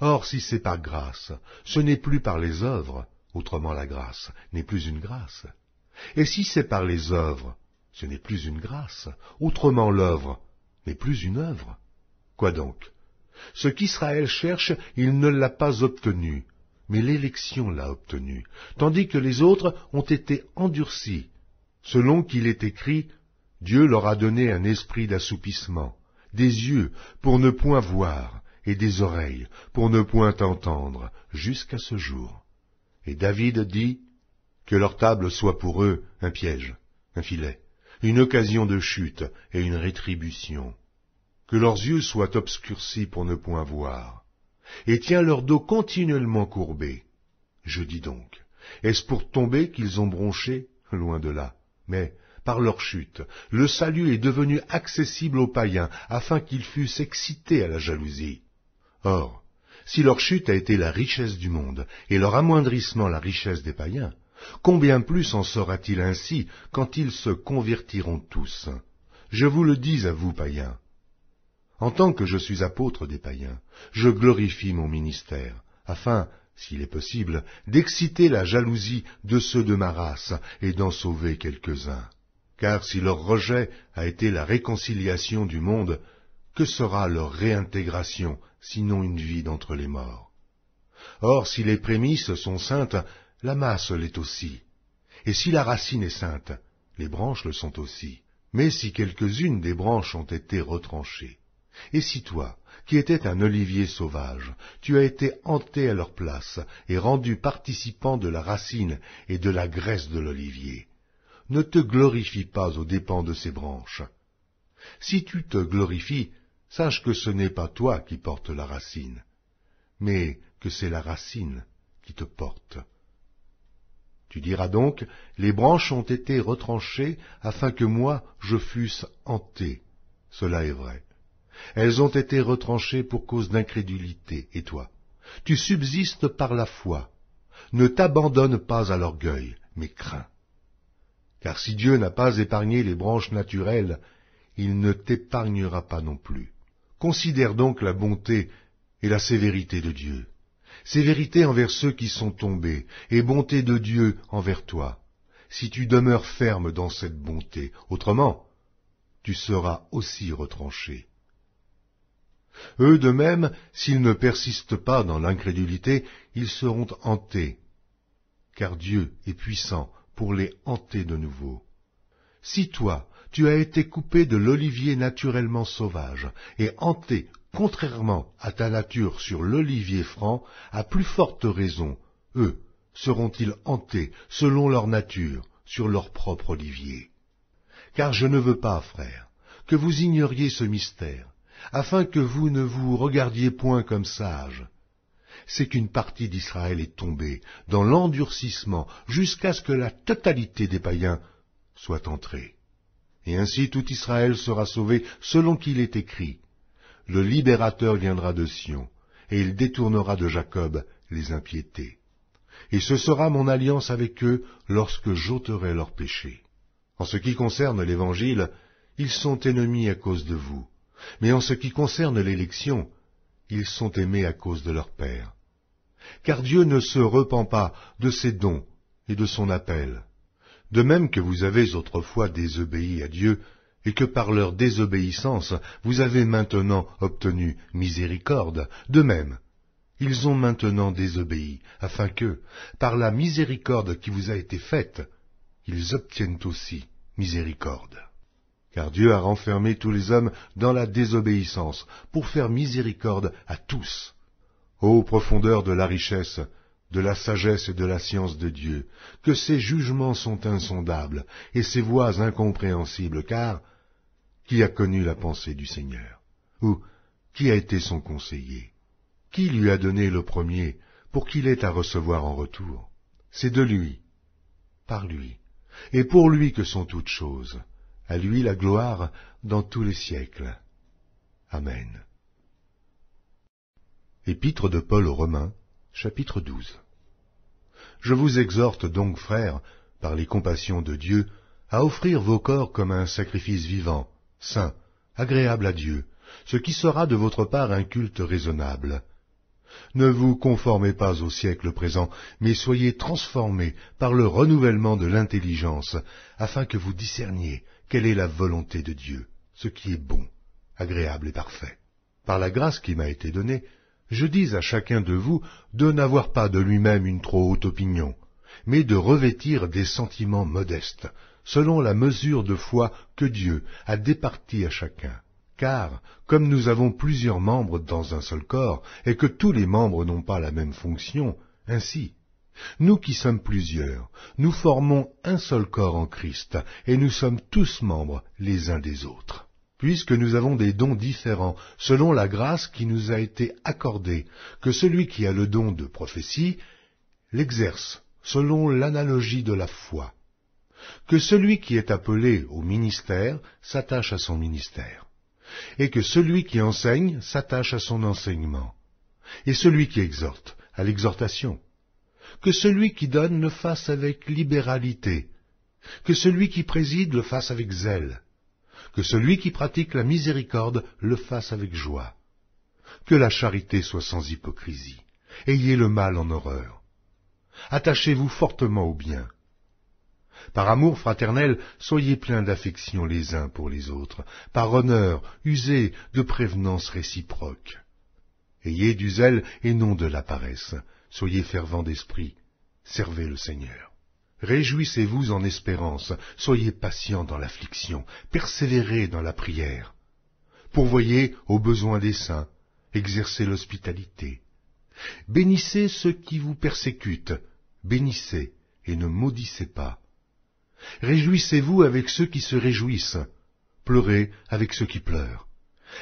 Or, si c'est par grâce, ce n'est plus par les œuvres, autrement la grâce n'est plus une grâce. Et si c'est par les œuvres, ce n'est plus une grâce, autrement l'œuvre n'est plus une œuvre. Quoi donc? Ce qu'Israël cherche, il ne l'a pas obtenu, mais l'élection l'a obtenu, tandis que les autres ont été endurcis, selon qu'il est écrit, Dieu leur a donné un esprit d'assoupissement, des yeux pour ne point voir, et des oreilles pour ne point entendre, jusqu'à ce jour. Et David dit, que leur table soit pour eux un piège, un filet, une occasion de chute et une rétribution. Que leurs yeux soient obscurcis pour ne point voir, et tiens leur dos continuellement courbé. Je dis donc, est-ce pour tomber qu'ils ont bronché? Loin de là. Mais, par leur chute, le salut est devenu accessible aux païens, afin qu'ils fussent excités à la jalousie. Or, si leur chute a été la richesse du monde, et leur amoindrissement la richesse des païens, combien plus en sera-t-il ainsi quand ils se convertiront tous? Je vous le dis à vous, païens. En tant que je suis apôtre des païens, je glorifie mon ministère, afin, s'il est possible, d'exciter la jalousie de ceux de ma race et d'en sauver quelques-uns. Car si leur rejet a été la réconciliation du monde, que sera leur réintégration, sinon une vie d'entre les morts? Or, si les prémices sont saintes, la masse l'est aussi. Et si la racine est sainte, les branches le sont aussi. Mais si quelques-unes des branches ont été retranchées, et si toi, qui étais un olivier sauvage, tu as été hanté à leur place et rendu participant de la racine et de la graisse de l'olivier, ne te glorifie pas aux dépens de ces branches. Si tu te glorifies, sache que ce n'est pas toi qui portes la racine, mais que c'est la racine qui te porte. Tu diras donc, les branches ont été retranchées afin que moi je fusse hanté. Cela est vrai. Elles ont été retranchées pour cause d'incrédulité, et toi, tu subsistes par la foi. Ne t'abandonne pas à l'orgueil, mais crains. Car si Dieu n'a pas épargné les branches naturelles, il ne t'épargnera pas non plus. Considère donc la bonté et la sévérité de Dieu. Sévérité envers ceux qui sont tombés, et bonté de Dieu envers toi, si tu demeures ferme dans cette bonté. Autrement, tu seras aussi retranché. Eux de même, s'ils ne persistent pas dans l'incrédulité, ils seront hantés, car Dieu est puissant pour les hanter de nouveau. Si toi, tu as été coupé de l'olivier naturellement sauvage, et hanté contrairement à ta nature sur l'olivier franc, à plus forte raison, eux seront-ils hantés selon leur nature sur leur propre olivier. Car je ne veux pas, frères, que vous ignoriez ce mystère, afin que vous ne vous regardiez point comme sages. C'est qu'une partie d'Israël est tombée dans l'endurcissement jusqu'à ce que la totalité des païens soit entré. Et ainsi tout Israël sera sauvé selon qu'il est écrit. Le libérateur viendra de Sion, et il détournera de Jacob les impiétés. Et ce sera mon alliance avec eux lorsque j'ôterai leurs péchés. En ce qui concerne l'Évangile, ils sont ennemis à cause de vous. Mais en ce qui concerne l'élection, ils sont aimés à cause de leur Père. Car Dieu ne se repent pas de ses dons et de son appel. De même que vous avez autrefois désobéi à Dieu, et que par leur désobéissance vous avez maintenant obtenu miséricorde, de même, ils ont maintenant désobéi, afin que, par la miséricorde qui vous a été faite, ils obtiennent aussi miséricorde. Car Dieu a renfermé tous les hommes dans la désobéissance, pour faire miséricorde à tous. Ô profondeur de la richesse, de la sagesse et de la science de Dieu, que ses jugements sont insondables, et ses voies incompréhensibles, car qui a connu la pensée du Seigneur? Ou qui a été son conseiller? Qui lui a donné le premier, pour qu'il ait à recevoir en retour? C'est de lui, par lui, et pour lui que sont toutes choses. À lui la gloire dans tous les siècles. Amen. Épître de Paul aux Romains, chapitre 12. Je vous exhorte donc, frères, par les compassions de Dieu, à offrir vos corps comme un sacrifice vivant, saint, agréable à Dieu, ce qui sera de votre part un culte raisonnable. Ne vous conformez pas au siècle présent, mais soyez transformés par le renouvellement de l'intelligence, afin que vous discerniez quelle est la volonté de Dieu, ce qui est bon, agréable et parfait. Par la grâce qui m'a été donnée, je dis à chacun de vous de n'avoir pas de lui-même une trop haute opinion, mais de revêtir des sentiments modestes, selon la mesure de foi que Dieu a départie à chacun. Car, comme nous avons plusieurs membres dans un seul corps, et que tous les membres n'ont pas la même fonction, ainsi, nous qui sommes plusieurs, nous formons un seul corps en Christ, et nous sommes tous membres les uns des autres. Puisque nous avons des dons différents, selon la grâce qui nous a été accordée, que celui qui a le don de prophétie l'exerce selon l'analogie de la foi, que celui qui est appelé au ministère s'attache à son ministère, et que celui qui enseigne s'attache à son enseignement, et celui qui exhorte à l'exhortation, que celui qui donne le fasse avec libéralité, que celui qui préside le fasse avec zèle, que celui qui pratique la miséricorde le fasse avec joie, que la charité soit sans hypocrisie, ayez le mal en horreur, attachez-vous fortement au bien. Par amour fraternel, soyez pleins d'affection les uns pour les autres, par honneur, usez de prévenance réciproque. Ayez du zèle et non de la paresse, soyez fervents d'esprit, servez le Seigneur. Réjouissez-vous en espérance, soyez patients dans l'affliction, persévérez dans la prière. Pourvoyez aux besoins des saints, exercez l'hospitalité. Bénissez ceux qui vous persécutent, bénissez et ne maudissez pas. Réjouissez-vous avec ceux qui se réjouissent, pleurez avec ceux qui pleurent.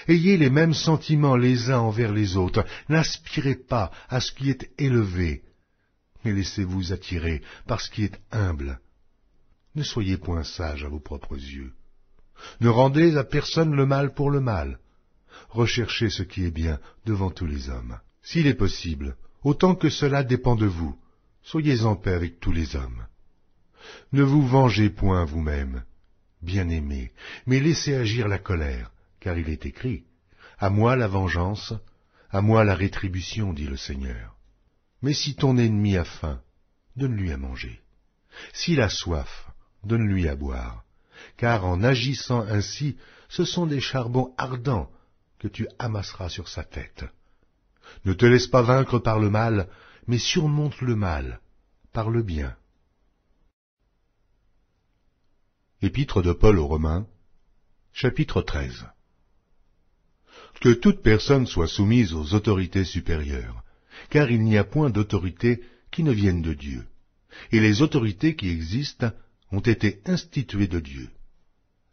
Ayez les mêmes sentiments les uns envers les autres, n'aspirez pas à ce qui est élevé, mais laissez-vous attirer par ce qui est humble. Ne soyez point sages à vos propres yeux. Ne rendez à personne le mal pour le mal. Recherchez ce qui est bien devant tous les hommes. S'il est possible, autant que cela dépend de vous, soyez en paix avec tous les hommes. Ne vous vengez point vous-même, bien-aimés, mais laissez agir la colère, car il est écrit, « À moi la vengeance, à moi la rétribution, dit le Seigneur. » Mais si ton ennemi a faim, donne-lui à manger. S'il a soif, donne-lui à boire, car en agissant ainsi, ce sont des charbons ardents que tu amasseras sur sa tête. Ne te laisse pas vaincre par le mal, mais surmonte le mal par le bien. Épître de Paul aux Romains, chapitre 13. Que toute personne soit soumise aux autorités supérieures, car il n'y a point d'autorité qui ne vienne de Dieu, et les autorités qui existent ont été instituées de Dieu.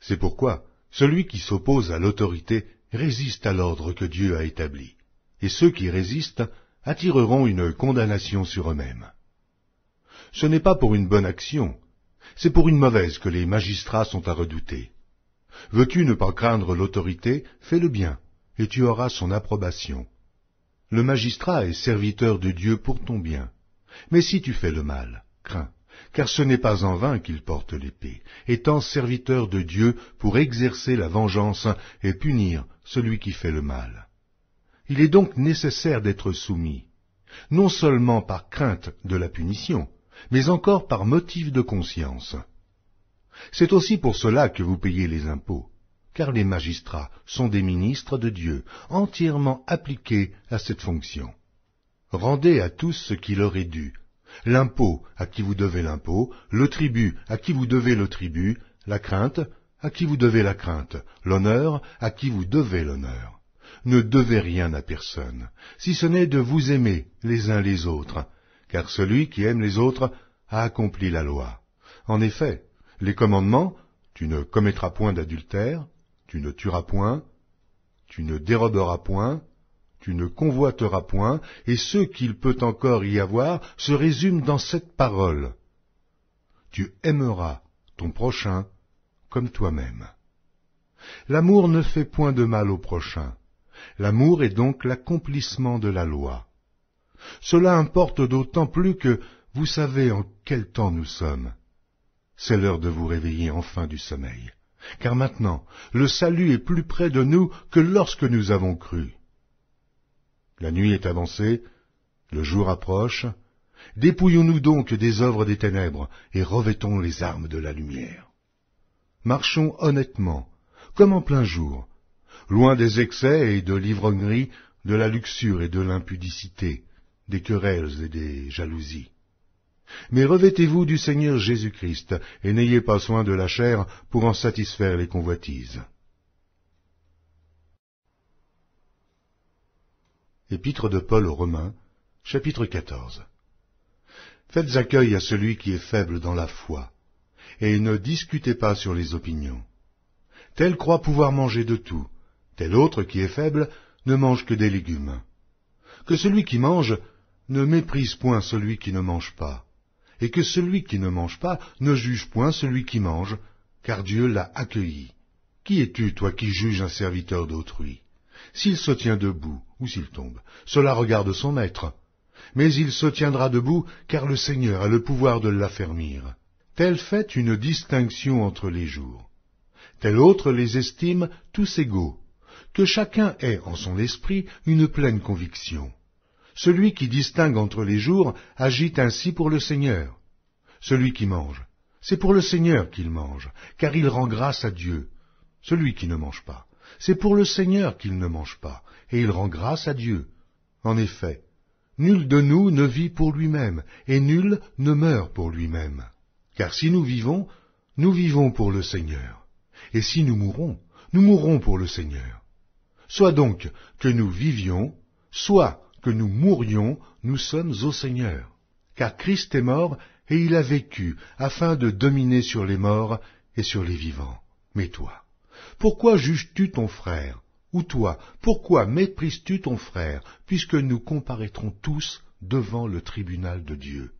C'est pourquoi celui qui s'oppose à l'autorité résiste à l'ordre que Dieu a établi, et ceux qui résistent attireront une condamnation sur eux-mêmes. Ce n'est pas pour une bonne action, C'est pour une mauvaise que les magistrats sont à redouter. Veux-tu ne pas craindre l'autorité, fais le bien, et tu auras son approbation. Le magistrat est serviteur de Dieu pour ton bien. Mais si tu fais le mal, crains, car ce n'est pas en vain qu'il porte l'épée, étant serviteur de Dieu pour exercer la vengeance et punir celui qui fait le mal. Il est donc nécessaire d'être soumis, non seulement par crainte de la punition, mais encore par motif de conscience. C'est aussi pour cela que vous payez les impôts, car les magistrats sont des ministres de Dieu, entièrement appliqués à cette fonction. Rendez à tous ce qui leur est dû, l'impôt à qui vous devez l'impôt, le tribut à qui vous devez le tribut, la crainte à qui vous devez la crainte, l'honneur à qui vous devez l'honneur. Ne devez rien à personne, si ce n'est de vous aimer les uns les autres, car celui qui aime les autres a accompli la loi. En effet, les commandements, tu ne commettras point d'adultère, tu ne tueras point, tu ne déroberas point, tu ne convoiteras point, et ce qu'il peut encore y avoir se résume dans cette parole. Tu aimeras ton prochain comme toi-même. L'amour ne fait point de mal au prochain. L'amour est donc l'accomplissement de la loi. Cela importe d'autant plus que vous savez en quel temps nous sommes. C'est l'heure de vous réveiller enfin du sommeil, car maintenant le salut est plus près de nous que lorsque nous avons cru. La nuit est avancée, le jour approche, dépouillons-nous donc des œuvres des ténèbres et revêtons les armes de la lumière. Marchons honnêtement, comme en plein jour, loin des excès et de l'ivrognerie, de la luxure et de l'impudicité, des querelles et des jalousies. Mais revêtez-vous du Seigneur Jésus-Christ, et n'ayez pas soin de la chair pour en satisfaire les convoitises. Épître de Paul aux Romains, chapitre 14. Faites accueil à celui qui est faible dans la foi, et ne discutez pas sur les opinions. Tel croit pouvoir manger de tout, tel autre qui est faible ne mange que des légumes. Que celui qui mange ne méprise point celui qui ne mange pas, et que celui qui ne mange pas ne juge point celui qui mange, car Dieu l'a accueilli. Qui es-tu, toi qui juges un serviteur d'autrui? S'il se tient debout, ou s'il tombe, cela regarde son maître. Mais il se tiendra debout, car le Seigneur a le pouvoir de l'affermir. Tel fait une distinction entre les jours. Tel autre les estime tous égaux. Que chacun ait en son esprit une pleine conviction. Celui qui distingue entre les jours agit ainsi pour le Seigneur. Celui qui mange, c'est pour le Seigneur qu'il mange, car il rend grâce à Dieu. Celui qui ne mange pas, c'est pour le Seigneur qu'il ne mange pas, et il rend grâce à Dieu. En effet, nul de nous ne vit pour lui-même, et nul ne meurt pour lui-même. Car si nous vivons pour le Seigneur. Et si nous mourrons pour le Seigneur. Soit donc que nous vivions, soit que nous mourions, nous sommes au Seigneur. Car Christ est mort, et il a vécu, afin de dominer sur les morts et sur les vivants. Mais toi, pourquoi juges-tu ton frère? Ou toi, pourquoi méprises-tu ton frère, puisque nous comparaîtrons tous devant le tribunal de Dieu?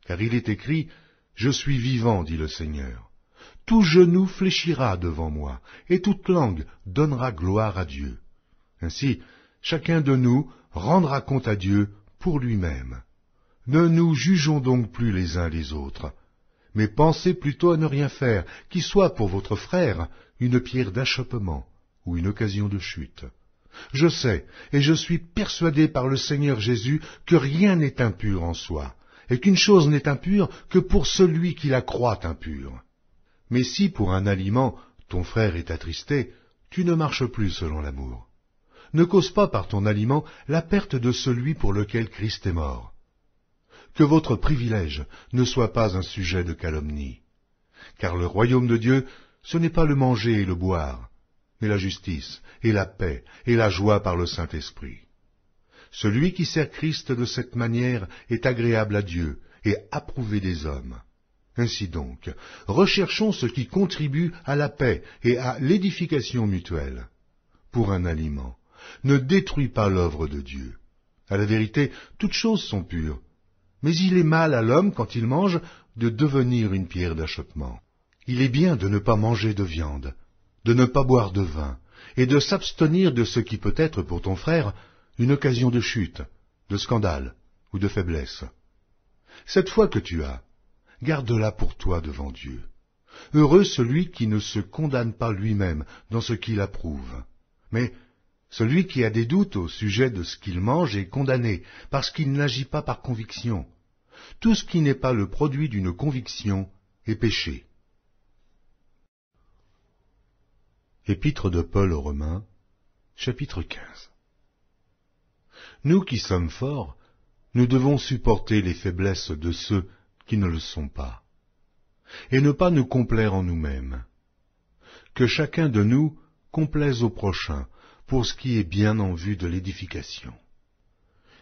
Car il est écrit, « Je suis vivant, dit le Seigneur. Tout genou fléchira devant moi, et toute langue donnera gloire à Dieu. » Ainsi, chacun de nous rendra compte à Dieu pour lui-même. Ne nous jugeons donc plus les uns les autres, mais pensez plutôt à ne rien faire, qui soit pour votre frère une pierre d'achoppement ou une occasion de chute. Je sais, et je suis persuadé par le Seigneur Jésus, que rien n'est impur en soi, et qu'une chose n'est impure que pour celui qui la croit impure. Mais si pour un aliment ton frère est attristé, tu ne marches plus selon l'amour. Ne cause pas par ton aliment la perte de celui pour lequel Christ est mort. Que votre privilège ne soit pas un sujet de calomnie. Car le royaume de Dieu, ce n'est pas le manger et le boire, mais la justice et la paix et la joie par le Saint-Esprit. Celui qui sert Christ de cette manière est agréable à Dieu et approuvé des hommes. Ainsi donc, recherchons ce qui contribue à la paix et à l'édification mutuelle. Pour un aliment, ne détruis pas l'œuvre de Dieu. À la vérité, toutes choses sont pures. Mais il est mal à l'homme, quand il mange, de devenir une pierre d'achoppement. Il est bien de ne pas manger de viande, de ne pas boire de vin, et de s'abstenir de ce qui peut être pour ton frère une occasion de chute, de scandale ou de faiblesse. Cette foi que tu as, garde-la pour toi devant Dieu. Heureux celui qui ne se condamne pas lui-même dans ce qu'il approuve. Mais celui qui a des doutes au sujet de ce qu'il mange est condamné, parce qu'il n'agit pas par conviction. Tout ce qui n'est pas le produit d'une conviction est péché. Épître de Paul aux Romains, chapitre 15. Nous qui sommes forts, nous devons supporter les faiblesses de ceux qui ne le sont pas, et ne pas nous complaire en nous-mêmes. Que chacun de nous complaise au prochain, pour ce qui est bien en vue de l'édification.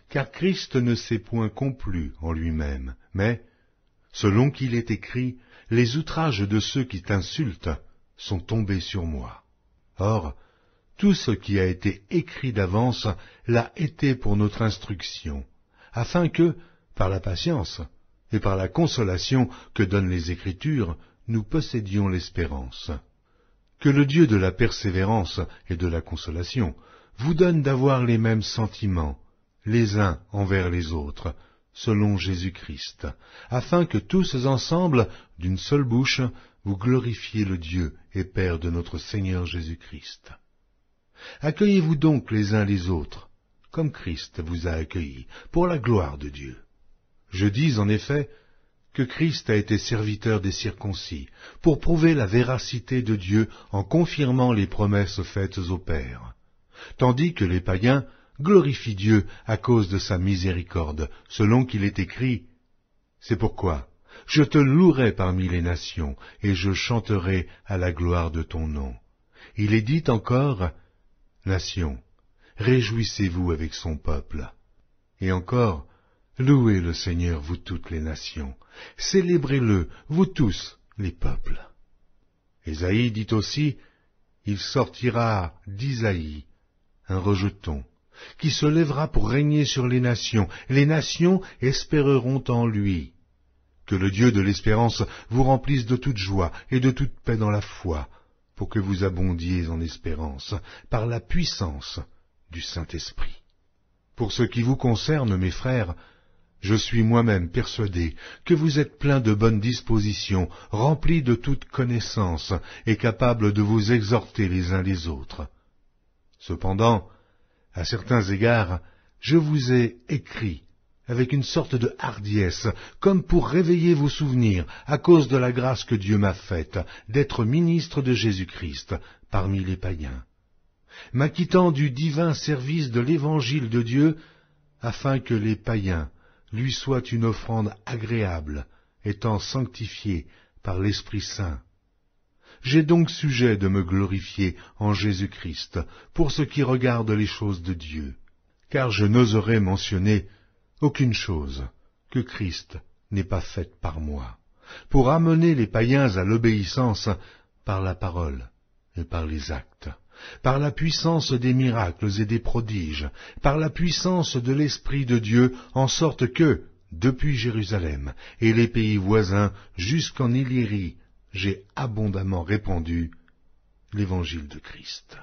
Car Christ ne s'est point complu en lui-même, mais, selon qu'il est écrit, les outrages de ceux qui t'insultent sont tombés sur moi. Or, tout ce qui a été écrit d'avance l'a été pour notre instruction, afin que, par la patience et par la consolation que donnent les Écritures, nous possédions l'espérance. Que le Dieu de la persévérance et de la consolation vous donne d'avoir les mêmes sentiments, les uns envers les autres, selon Jésus-Christ, afin que tous ensemble, d'une seule bouche, vous glorifiez le Dieu et Père de notre Seigneur Jésus-Christ. Accueillez-vous donc les uns les autres, comme Christ vous a accueillis, pour la gloire de Dieu. Je dis en effet que Christ a été serviteur des circoncis, pour prouver la véracité de Dieu en confirmant les promesses faites aux pères, tandis que les païens glorifient Dieu à cause de sa miséricorde, selon qu'il est écrit « C'est pourquoi je te louerai parmi les nations, et je chanterai à la gloire de ton nom. » Il est dit encore « Nations, réjouissez-vous avec son peuple. » Et encore « Louez le Seigneur, vous toutes les nations. Célébrez-le, vous tous les peuples. » Ésaïe dit aussi « Il sortira d'Isaïe un rejeton, qui se lèvera pour régner sur les nations espéreront en lui. » Que le Dieu de l'espérance vous remplisse de toute joie et de toute paix dans la foi, pour que vous abondiez en espérance, par la puissance du Saint-Esprit. Pour ce qui vous concerne, mes frères, je suis moi-même persuadé que vous êtes pleins de bonnes dispositions, remplis de toute connaissance, et capables de vous exhorter les uns les autres. Cependant, à certains égards, je vous ai écrit avec une sorte de hardiesse, comme pour réveiller vos souvenirs, à cause de la grâce que Dieu m'a faite, d'être ministre de Jésus-Christ parmi les païens, m'acquittant du divin service de l'évangile de Dieu, afin que les païens lui soient une offrande agréable, étant sanctifiés par l'Esprit Saint. J'ai donc sujet de me glorifier en Jésus-Christ, pour ce qui regarde les choses de Dieu, car je n'oserais mentionner aucune chose que Christ n'ait pas faite par moi, pour amener les païens à l'obéissance par la parole et par les actes, par la puissance des miracles et des prodiges, par la puissance de l'Esprit de Dieu, en sorte que, depuis Jérusalem et les pays voisins jusqu'en Illyrie, j'ai abondamment répandu l'évangile de Christ.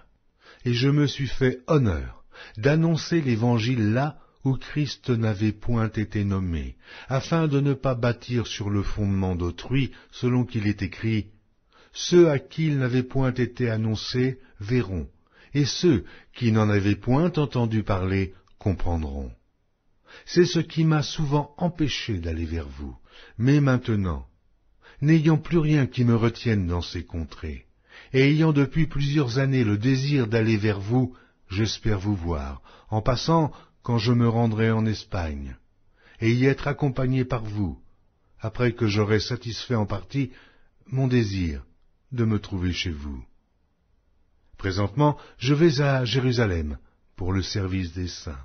Et je me suis fait honneur d'annoncer l'évangile là où Christ n'avait point été nommé, afin de ne pas bâtir sur le fondement d'autrui, selon qu'il est écrit « Ceux à qui il n'avait point été annoncé verront, et ceux qui n'en avaient point entendu parler comprendront. » C'est ce qui m'a souvent empêché d'aller vers vous, mais maintenant, n'ayant plus rien qui me retienne dans ces contrées, et ayant depuis plusieurs années le désir d'aller vers vous, j'espère vous voir, en passant quand je me rendrai en Espagne, et y être accompagné par vous, après que j'aurai satisfait en partie mon désir de me trouver chez vous. Présentement, je vais à Jérusalem pour le service des saints,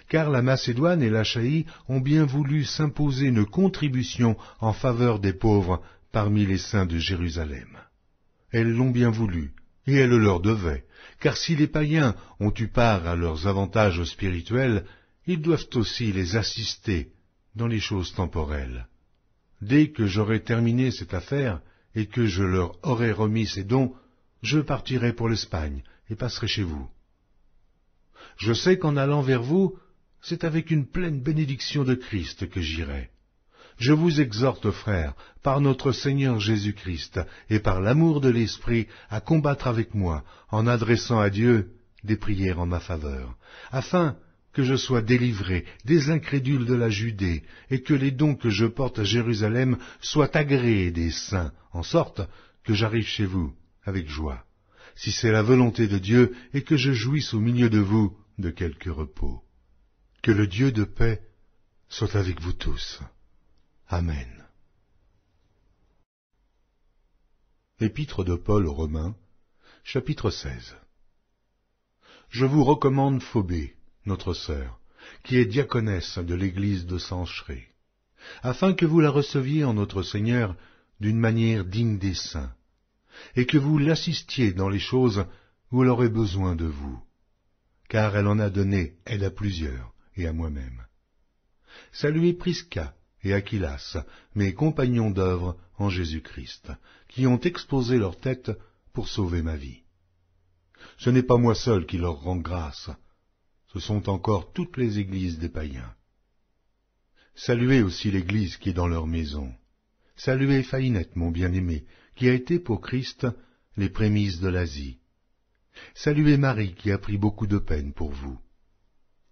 car la Macédoine et l'Achaïe ont bien voulu s'imposer une contribution en faveur des pauvres parmi les saints de Jérusalem. Elles l'ont bien voulu, et elles le leur devaient, car si les païens ont eu part à leurs avantages spirituels, ils doivent aussi les assister dans les choses temporelles. dès que j'aurai terminé cette affaire et que je leur aurai remis ces dons, je partirai pour l'Espagne et passerai chez vous. Je sais qu'en allant vers vous, c'est avec une pleine bénédiction de Christ que j'irai. Je vous exhorte, frères, par notre Seigneur Jésus-Christ et par l'amour de l'Esprit, à combattre avec moi, en adressant à Dieu des prières en ma faveur, afin que je sois délivré des incrédules de la Judée, et que les dons que je porte à Jérusalem soient agréés des saints, en sorte que j'arrive chez vous avec joie, si c'est la volonté de Dieu, et que je jouisse au milieu de vous de quelque repos. Que le Dieu de paix soit avec vous tous. Amen. Épître de Paul aux Romains, chapitre 16. Je vous recommande Phobé, notre sœur, qui est diaconesse de l'église de Cenchréa, afin que vous la receviez en notre Seigneur d'une manière digne des saints, et que vous l'assistiez dans les choses où elle aurait besoin de vous, car elle en a donné aide à plusieurs, et à moi-même. Saluez Prisca et Aquilas, mes compagnons d'œuvre en Jésus-Christ, qui ont exposé leur tête pour sauver ma vie. Ce n'est pas moi seul qui leur rends grâce, ce sont encore toutes les églises des païens. Saluez aussi l'église qui est dans leur maison. Saluez Phaïnette, mon bien-aimé, qui a été pour Christ les prémices de l'Asie. Saluez Marie, qui a pris beaucoup de peine pour vous.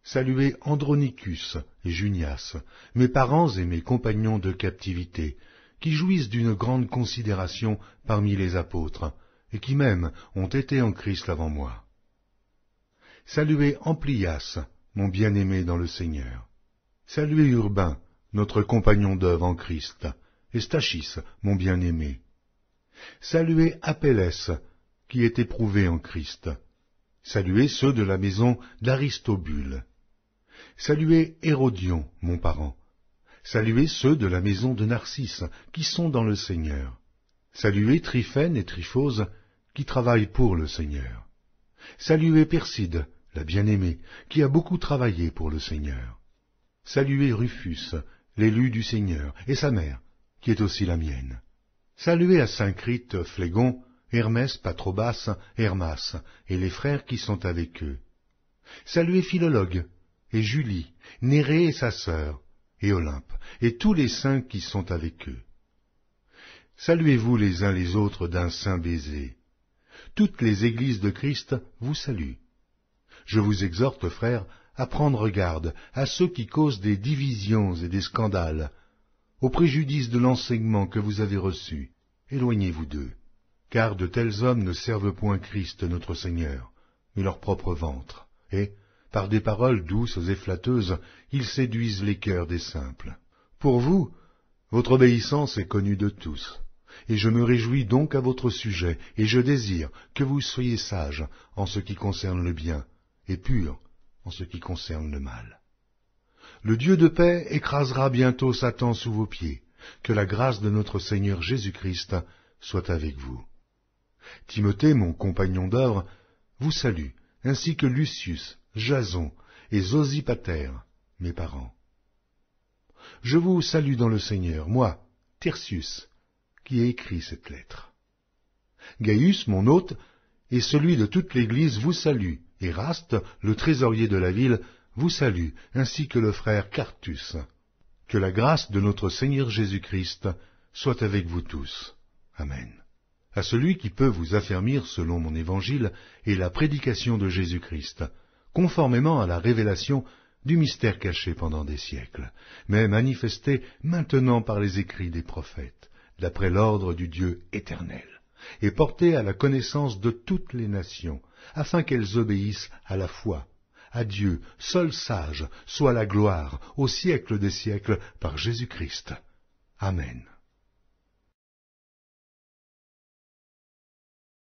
Saluez Andronicus et Junias, mes parents et mes compagnons de captivité, qui jouissent d'une grande considération parmi les apôtres, et qui même ont été en Christ avant moi. Saluez Amplias, mon bien-aimé dans le Seigneur. Saluez Urbain, notre compagnon d'œuvre en Christ, et Stachys, mon bien-aimé. Saluez Apelles, qui est éprouvé en Christ. Saluez ceux de la maison d'Aristobule. Saluez Hérodion, mon parent. Saluez ceux de la maison de Narcisse, qui sont dans le Seigneur. Saluez Tryphène et Tryphose, qui travaillent pour le Seigneur. Saluez Perside, la bien-aimée, qui a beaucoup travaillé pour le Seigneur. Saluez Rufus, l'élu du Seigneur, et sa mère, qui est aussi la mienne. Saluez Asyncrite, Phlégon, Hermès, Patrobas, Hermas, et les frères qui sont avec eux. Saluez Philologue, et Julie, Nérée et sa sœur, et Olympe, et tous les saints qui sont avec eux. Saluez-vous les uns les autres d'un saint baiser. Toutes les églises de Christ vous saluent. Je vous exhorte, frères, à prendre garde à ceux qui causent des divisions et des scandales, au préjudice de l'enseignement que vous avez reçu. Éloignez-vous d'eux, car de tels hommes ne servent point Christ notre Seigneur, mais leur propre ventre, et, par des paroles douces et flatteuses, ils séduisent les cœurs des simples. Pour vous, votre obéissance est connue de tous, et je me réjouis donc à votre sujet, et je désire que vous soyez sages en ce qui concerne le bien, et purs en ce qui concerne le mal. Le Dieu de paix écrasera bientôt Satan sous vos pieds. Que la grâce de notre Seigneur Jésus-Christ soit avec vous. Timothée, mon compagnon d'œuvre, vous salue, ainsi que Lucius, Jason et Zosipater, mes parents. Je vous salue dans le Seigneur, moi, Tertius, qui ai écrit cette lettre. Gaius, mon hôte, et celui de toute l'Église vous salue. Éraste, le trésorier de la ville, vous salue, ainsi que le frère Quartus. Que la grâce de notre Seigneur Jésus-Christ soit avec vous tous. Amen. À celui qui peut vous affermir selon mon évangile et la prédication de Jésus-Christ, conformément à la révélation du mystère caché pendant des siècles, mais manifesté maintenant par les écrits des prophètes, d'après l'ordre du Dieu éternel, et porté à la connaissance de toutes les nations, afin qu'elles obéissent à la foi. À Dieu, seul sage, soit la gloire, au siècle des siècles, par Jésus-Christ. Amen.